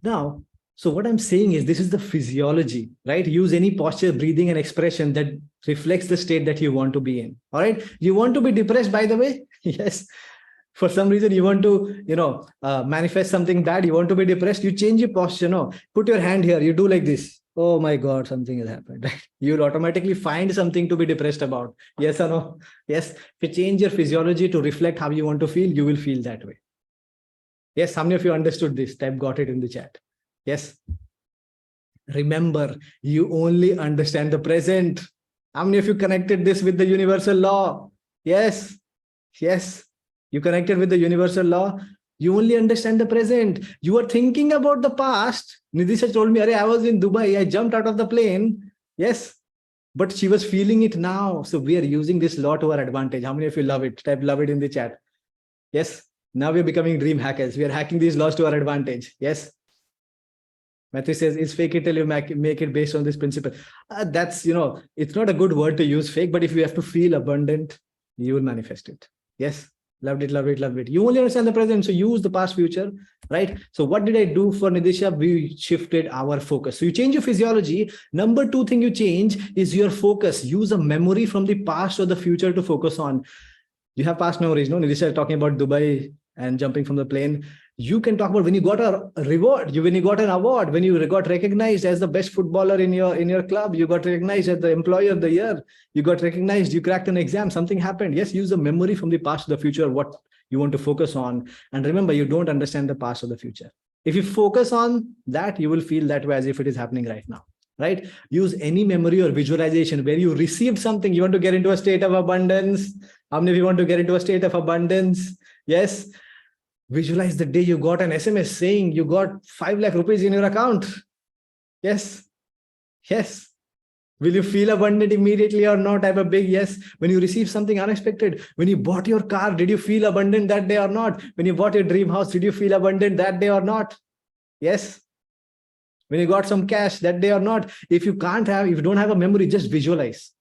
Now, so what I'm saying is this is the physiology, right? Use any posture, breathing, and expression that reflects the state that you want to be in. All right. You want to be depressed, by the way? Yes. For some reason, you want to, manifest something bad. You want to be depressed. You change your posture. No, put your hand here. You do like this. Oh my God, something has happened. Right? You'll automatically find something to be depressed about. Yes or no? Yes. If you change your physiology to reflect how you want to feel, you will feel that way. Yes. How many of you understood this? Type got it in the chat. Yes. Remember, you only understand the present. How many of you connected this with the universal law? Yes. Yes. You connected with the universal law. You only understand the present. You are thinking about the past. Nidhisha told me, I was in Dubai. I jumped out of the plane. Yes. But she was feeling it now. So we are using this law to our advantage. How many of you love it? Type love it in the chat. Yes. Now we're becoming dream hackers. We are hacking these laws to our advantage. Yes. Matthew says, is fake it till you make it based on this principle. That's, it's not a good word to use, fake, but if you have to feel abundant, you will manifest it. Yes. Loved it, loved it, loved it. You only understand the present, so use the past, future, right? So what did I do for Nidhisha? We shifted our focus. So you change your physiology. Number 2 thing you change is your focus. Use a memory from the past or the future to focus on. You have past memories, no? Nidhisha talking about Dubai and jumping from the plane. You can talk about when you got a reward, when you got an award, when you got recognized as the best footballer in your club, you got recognized as the employee of the year, you got recognized, you cracked an exam, something happened. Yes, use the memory from the past to the future, what you want to focus on. And remember, you don't understand the past or the future. If you focus on that, you will feel that way as if it is happening right now, right? Use any memory or visualization where you received something. You want to get into a state of abundance. How many of you want to get into a state of abundance? Yes. Visualize the day you got an SMS saying you got 5 lakh rupees in your account. Yes. Yes. Will you feel abundant immediately or not? Type a big yes. When you receive something unexpected, when you bought your car, did you feel abundant that day or not? When you bought your dream house, did you feel abundant that day or not? Yes. When you got some cash that day or not? If you don't have a memory, just visualize.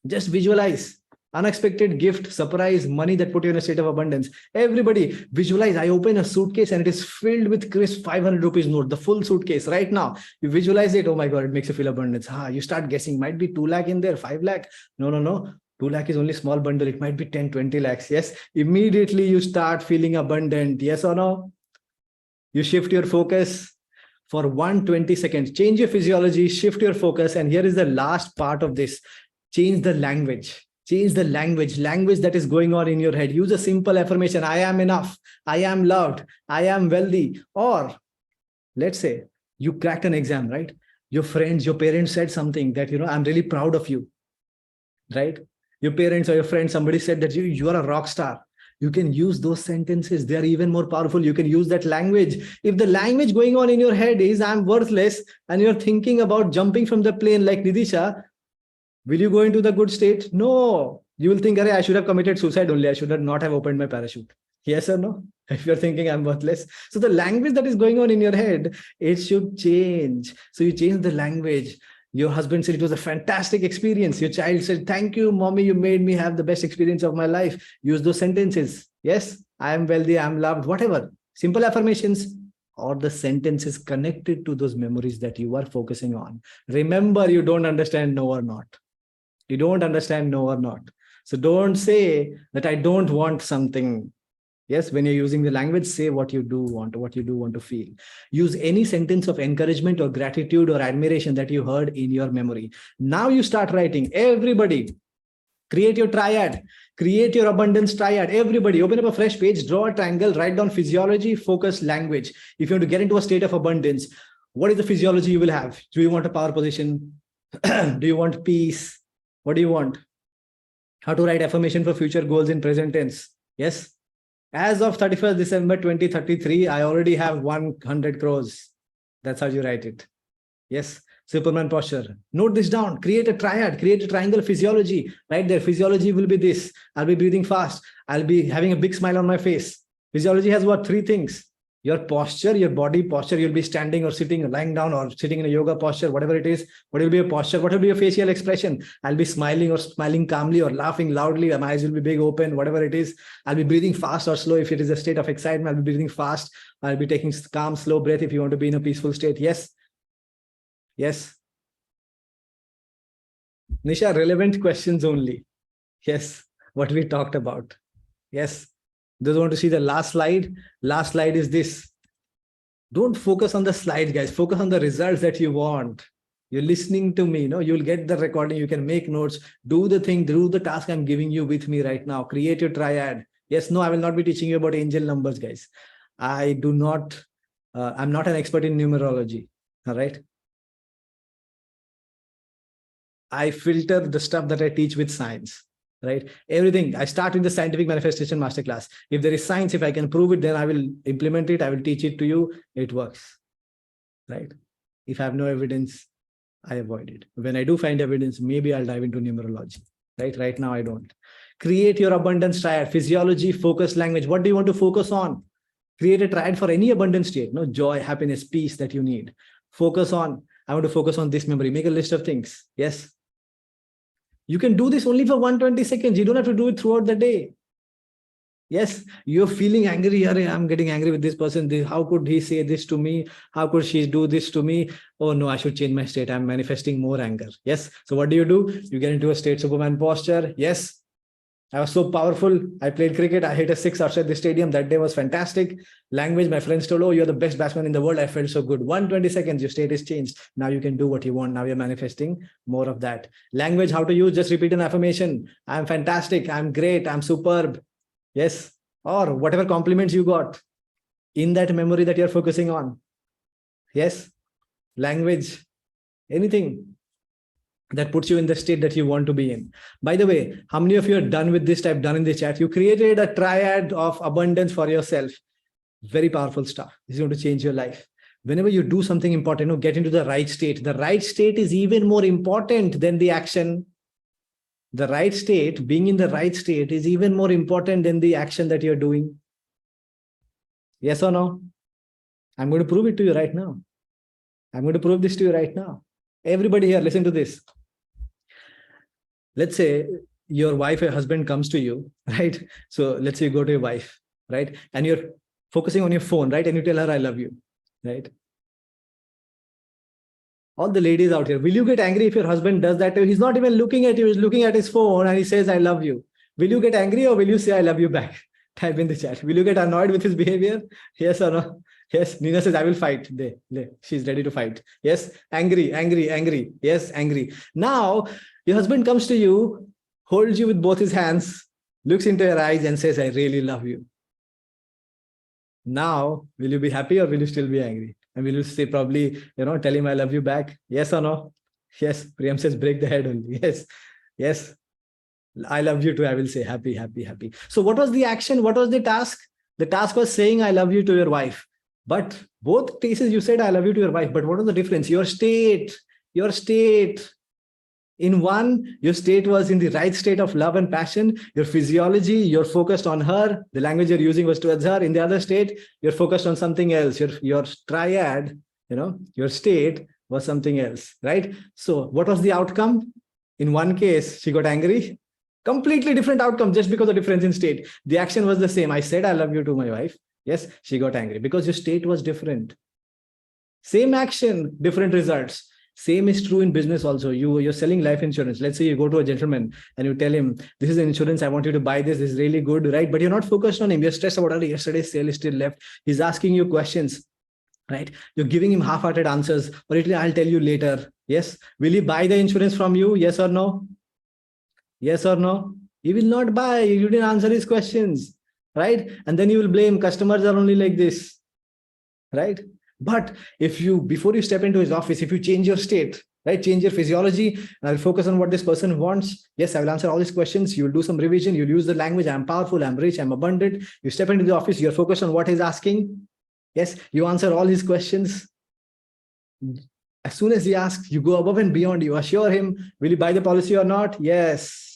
Just visualize. Unexpected gift, surprise, money that put you in a state of abundance. Everybody visualize. I open a suitcase and it is filled with crisp 500 rupees note, the full suitcase right now. You visualize it. Oh my God, it makes you feel abundance. You start guessing, might be 2 lakh in there, 5 lakh. No. 2 lakh is only small bundle. It might be 10, 20 lakhs. Yes. Immediately you start feeling abundant. Yes or no? You shift your focus for 120 seconds. Change your physiology, shift your focus. And here is the last part of this. Change the language. Change the language that is going on in your head. Use a simple affirmation. I am enough. I am loved. I am wealthy. Or let's say you cracked an exam, right? Your friends, your parents said something that, I'm really proud of you, right? Your parents or your friends, somebody said that you are a rock star. You can use those sentences. They are even more powerful. You can use that language. If the language going on in your head is I'm worthless and you're thinking about jumping from the plane like Nidhisha, will you go into the good state? No. You will think, I should have committed suicide only. I should not have opened my parachute. Yes or no? If you're thinking I'm worthless. So the language that is going on in your head, it should change. So you change the language. Your husband said it was a fantastic experience. Your child said, thank you, mommy. You made me have the best experience of my life. Use those sentences. Yes, I am wealthy. I am loved, whatever. Simple affirmations or the sentences connected to those memories that you are focusing on. Remember, you don't understand no or not. You don't understand no or not. So don't say that I don't want something. Yes, when you're using the language, say what you do want to feel. Use any sentence of encouragement or gratitude or admiration that you heard in your memory. Now you start writing. Everybody, create your triad. Create your abundance triad. Everybody, open up a fresh page, draw a triangle, write down physiology, focus, language. If you want to get into a state of abundance, what is the physiology you will have? Do you want a power position? Do you want peace? What do you want? How to write affirmation for future goals in present tense. Yes. As of 31st December 2033, I already have 100 crores. That's how you write it. Yes. Superman posture. Note this down. Create a triad. Create a triangle physiology. Right there. Physiology will be this. I'll be breathing fast. I'll be having a big smile on my face. Physiology has what? 3 things. Your posture, your body posture, you'll be standing or sitting or lying down or sitting in a yoga posture, whatever it is. What will be your posture? What will be your facial expression? I'll be smiling or smiling calmly or laughing loudly. My eyes will be big open, whatever it is. I'll be breathing fast or slow. If it is a state of excitement, I'll be breathing fast. I'll be taking calm, slow breath if you want to be in a peaceful state. Yes. Yes. Nisha, relevant questions only. Yes. What we talked about. Yes. Those who want to see the last slide. Last slide is this. Don't focus on the slides, guys. Focus on the results that you want. You're listening to me. You'll get the recording. You can make notes. Do the thing. Do the task I'm giving you with me right now. Create your triad. Yes, no, I will not be teaching you about angel numbers, guys. I'm not an expert in numerology. All right. I filter the stuff that I teach with science, right? Everything. I start with the scientific manifestation masterclass. If there is science, if I can prove it, then I will implement it. I will teach it to you. It works, right? If I have no evidence, I avoid it. When I do find evidence, maybe I'll dive into numerology, right? Right now, I don't. Create your abundance triad: physiology, focus, language. What do you want to focus on? Create a triad for any abundance state, no, joy, happiness, peace that you need. Focus on, I want to focus on this memory. Make a list of things. Yes. You can do this only for 120 seconds. You don't have to do it throughout the day. Yes, you're feeling angry. I'm getting angry with this person. How could he say this to me? How could she do this to me? Oh no, I should change my state. I'm manifesting more anger. Yes. So what do? You get into a state Superman posture. Yes. I was so powerful. I played cricket. I hit a 6 outside the stadium. That day was fantastic. Language, my friends told, oh, you're the best batsman in the world. I felt so good. 120 seconds, your state is changed. Now you can do what you want. Now you're manifesting more of that. Language, how to use, just repeat an affirmation. I'm fantastic. I'm great. I'm superb. Yes. Or whatever compliments you got in that memory that you're focusing on. Yes. Language, anything that puts you in the state that you want to be in. By the way, how many of you are done with this type, done in the chat? You created a triad of abundance for yourself. Very powerful stuff. This is going to change your life. Whenever you do something important, get into the right state. The right state is even more important than the action. The right state, being in the right state, is even more important than the action that you're doing. Yes or no? I'm going to prove it to you right now. I'm going to prove this to you right now. Everybody here, listen to this. Let's say your wife or husband comes to you, right? So let's say you go to your wife, right? And you're focusing on your phone, right? And you tell her, I love you, right? All the ladies out here, will you get angry if your husband does that? He's not even looking at you, he's looking at his phone and he says, I love you. Will you get angry or will you say, I love you back? Type in the chat. Will you get annoyed with his behavior? Yes or no? Yes. Nina says, I will fight. She's ready to fight. Yes. Angry, angry, angry. Yes, angry. Now, your husband comes to you, holds you with both his hands, looks into your eyes and says, I really love you. Now, will you be happy or will you still be angry? And will you say probably, tell him I love you back? Yes or no? Yes. Priyam says, break the head only. Yes. Yes. I love you too. I will say happy, happy, happy. So what was the action? What was the task? The task was saying, I love you to your wife. But both cases you said, I love you to your wife. But what was the difference? Your state. In one, your state was in the right state of love and passion. Your physiology, you're focused on her. The language you're using was towards her. In the other state, you're focused on something else. Your triad, your state was something else, right? So what was the outcome? In one case, she got angry. Completely different outcome just because of the difference in state. The action was the same. I said, I love you to my wife. Yes, she got angry because your state was different. Same action, different results. Same is true in business also. You're selling life insurance. Let's say you go to a gentleman and you tell him, this is an insurance. I want you to buy this. This is really good, right? But you're not focused on him. You're stressed about yesterday's sale is still left. He's asking you questions, right? You're giving him half-hearted answers. Or I'll tell you later. Yes. Will he buy the insurance from you? Yes or no? Yes or no? He will not buy. You didn't answer his questions, right? And then you will blame customers are only like this, right? But if you, before you step into his office, if you change your state, right? Change your physiology, and I'll focus on what this person wants. Yes, I will answer all these questions. You'll do some revision. You'll use the language. I'm powerful. I'm rich. I'm abundant. You step into the office. You're focused on what he's asking. Yes, you answer all his questions. As soon as he asks, you go above and beyond. You assure him, will you buy the policy or not? Yes.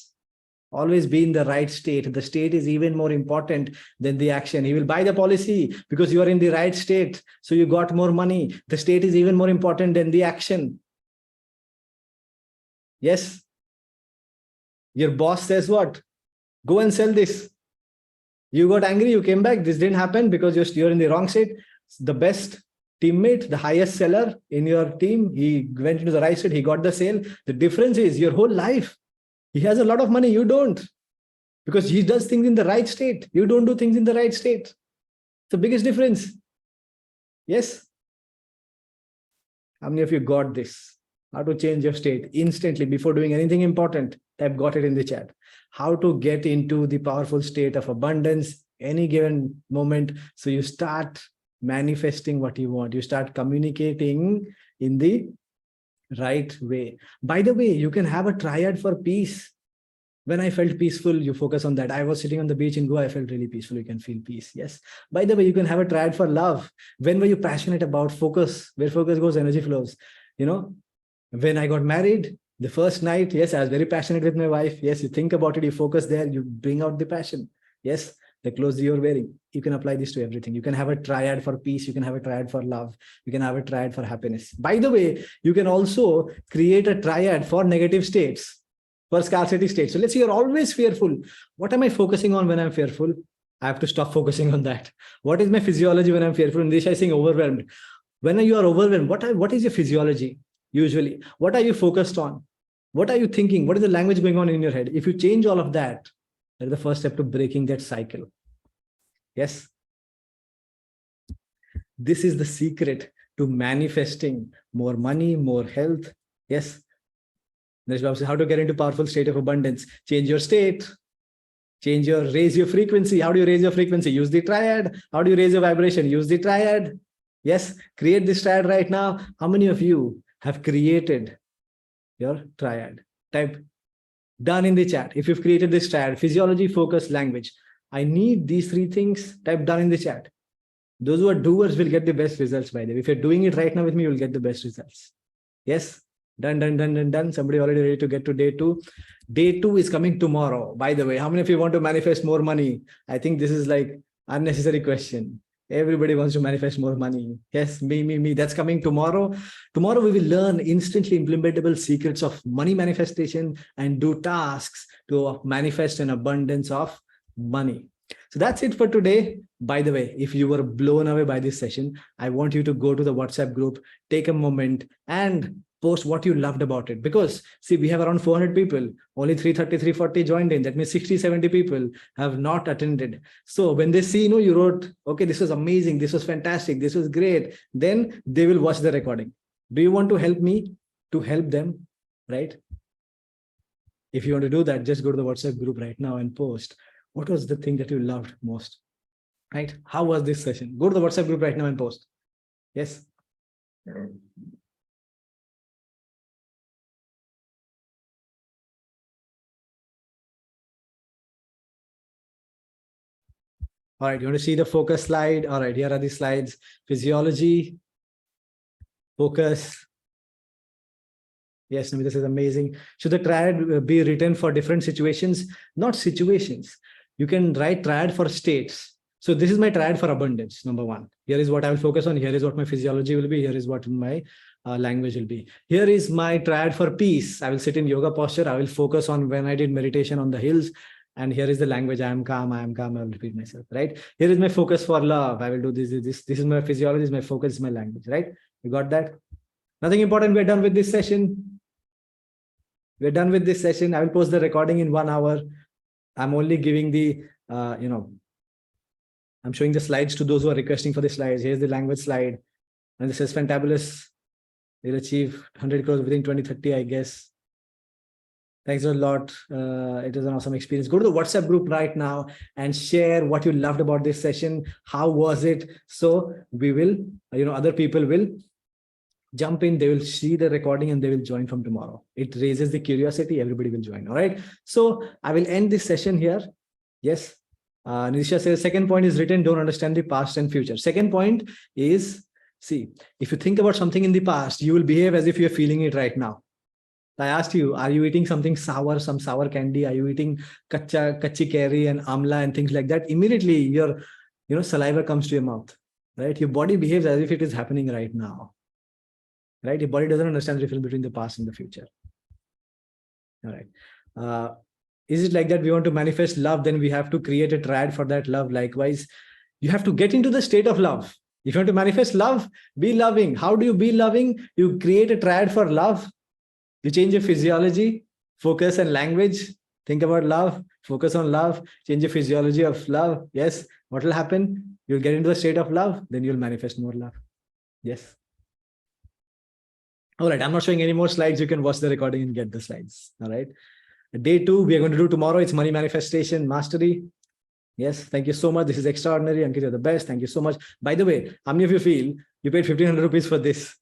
Always be in the right state. The state is even more important than the action. He will buy the policy because you are in the right state. So you got more money. The state is even more important than the action. Yes. Your boss says what? Go and sell this. You got angry. You came back. This didn't happen because you're in the wrong state. The best teammate, the highest seller in your team, he went into the right state. He got the sale. The difference is your whole life. He has a lot of money. You don't. Because he does things in the right state. You don't do things in the right state. It's the biggest difference. Yes. How many of you got this? How to change your state instantly before doing anything important? I've got it in the chat. How to get into the powerful state of abundance any given moment. So you start manifesting what you want. You start communicating in the right way. By the way, you can have a triad for peace. When I felt peaceful, you focus on that. I was sitting on the beach in Goa, I felt really peaceful. You can feel peace. Yes. By the way, you can have a triad for love. When were you passionate about? Focus? Where focus goes, energy flows. You know, when I got married, the first night, yes, I was very passionate with my wife. Yes, you think about it, you focus there, you bring out the passion. Yes, the clothes you're wearing. You can apply this to everything. You can have a triad for peace. You can have a triad for love. You can have a triad for happiness. By the way, you can also create a triad for negative states, for scarcity states. So let's say you're always fearful. What am I focusing on when I'm fearful? I have to stop focusing on that. What is my physiology when I'm fearful? In this, I think overwhelmed. When you are overwhelmed, what is your physiology? Usually, what are you focused on? What are you thinking? What is the language going on in your head? If you change all of that, that's the first step to breaking that cycle. Yes. This is the secret to manifesting more money, more health. Yes. Naresh Babu says, how to get into powerful state of abundance? Change your state. Raise your frequency. How do you raise your frequency? Use the triad. How do you raise your vibration? Use the triad. Yes. Create this triad right now. How many of you have created your triad? Type done in the chat. If you've created this triad, physiology, focus, language. I need these three things. Type done in the chat. Those who are doers will get the best results, by the way. If you're doing it right now with me, you'll get the best results. Yes. Done, done, done, done, done. Somebody already ready to get to day 2. Day 2 is coming tomorrow. By the way, how many of you want to manifest more money? I think this is like unnecessary question. Everybody wants to manifest more money. Yes, me. That's coming tomorrow. Tomorrow we will learn instantly implementable secrets of money manifestation and do tasks to manifest an abundance of money. So that's it for today. By the way, if you were blown away by this session, I want you to go to the WhatsApp group, take a moment and post what you loved about it. Because see, we have around 400 people, only 330, 340 joined in. That means 60, 70 people have not attended. So when they see, you wrote, okay, this was amazing. This was fantastic. This was great. Then they will watch the recording. Do you want to help me to help them? Right? If you want to do that, just go to the WhatsApp group right now and post. What was the thing that you loved most? Right? How was this session? Go to the WhatsApp group right now and post. Yes. All right, you want to see the focus slide? All right, here are the slides. Physiology, focus. Yes, Namita says amazing. Should the triad be written for different situations? Not situations. You can write triad for states. So this is my triad for abundance, number 1. Here is what I will focus on. Here is what my physiology will be. Here is what my language will be. Here is my triad for peace. I will sit in yoga posture. I will focus on when I did meditation on the hills. And here is the language. I am calm. I will repeat myself, right? Here is my focus for love. I will do this. This is my physiology. This is my focus, is my language, right? You got that? Nothing important. We're done with this session. We're done with this session. I will post the recording in 1 hour. I'm only giving the, I'm showing the slides to those who are requesting for the slides. Here's the language slide. And this is fantabulous. They'll achieve 100 crores within 2030, I guess. Thanks a lot. It was an awesome experience. Go to the WhatsApp group right now and share what you loved about this session. How was it? So we will, other people will jump in. They will see the recording and they will join from tomorrow. It raises the curiosity. Everybody will join. All right. So I will end this session here. Yes. Nisha says, second point is written, don't understand the past and future. Second point is, see, if you think about something in the past, you will behave as if you're feeling it right now. I asked you, are you eating something sour, some sour candy? Are you eating kachi curry and amla and things like that? Immediately your, saliva comes to your mouth, right? Your body behaves as if it is happening right now, right? Your body doesn't understand the difference between the past and the future. All right. Is it like that? We want to manifest love, then we have to create a triad for that love. Likewise, you have to get into the state of love. If you want to manifest love, be loving. How do you be loving? You create a triad for love. You change your physiology, focus and language. Think about love, focus on love, change your physiology of love. Yes. What will happen? You'll get into the state of love, then you'll manifest more love. Yes. All right. I'm not showing any more slides. You can watch the recording and get the slides. All right. Day 2, we are going to do tomorrow. It's money manifestation mastery. Yes. Thank you so much. This is extraordinary. Ankit, you're the best. Thank you so much. By the way, how many of you feel you paid 1,500 rupees for this?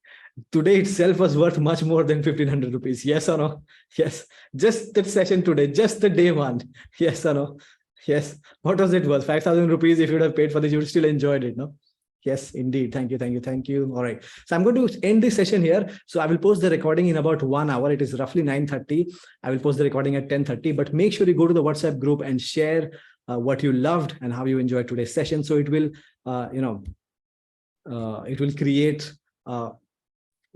today itself was worth much more than 1,500 rupees. Yes or no? Yes. Just that session today, just the day one. Yes or no? Yes. What was it worth? 5,000 rupees. If you would have paid for this, you would still enjoyed it, no? Yes, indeed. Thank you. Thank you. Thank you. All right. So I'm going to end this session here. So I will post the recording in about 1 hour. It is roughly 9:30. I will post the recording at 10:30, but make sure you go to the WhatsApp group and share what you loved and how you enjoyed today's session. So it will, it will create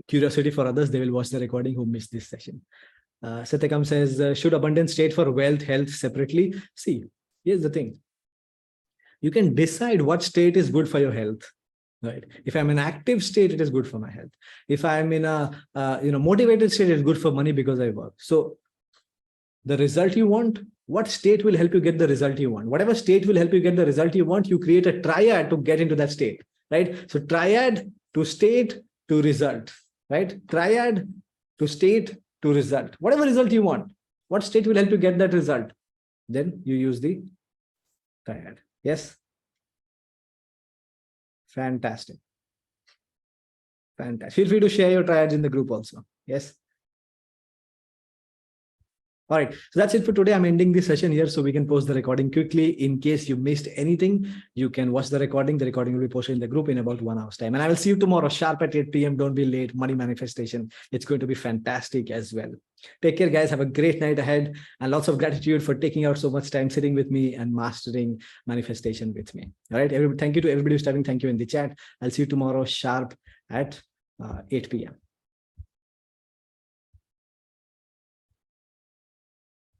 curiosity for others. They will watch the recording who missed this session. Satyakam says, should abundance state for wealth, health separately? See, here's the thing. You can decide what state is good for your health, right? If I'm in active state, it is good for my health. If I'm in a motivated state, it's good for money because I work. So the result you want, what state will help you get the result you want? Whatever state will help you get the result you want, you create a triad to get into that state, right? So triad to state to result, right? Triad to state to result. Whatever result you want, what state will help you get that result? Then you use the triad. Yes. Fantastic. Fantastic. Feel free to share your triads in the group also. Yes. All right. So that's it for today. I'm ending this session here so we can post the recording quickly. In case you missed anything, you can watch the recording. The recording will be posted in the group in about 1 hour's time. And I will see you tomorrow sharp at 8 p.m. Don't be late. Money manifestation. It's going to be fantastic as well. Take care, guys. Have a great night ahead and lots of gratitude for taking out so much time sitting with me and mastering manifestation with me. All right. Thank you to everybody who's typing. Thank you in the chat. I'll see you tomorrow sharp at 8 p.m.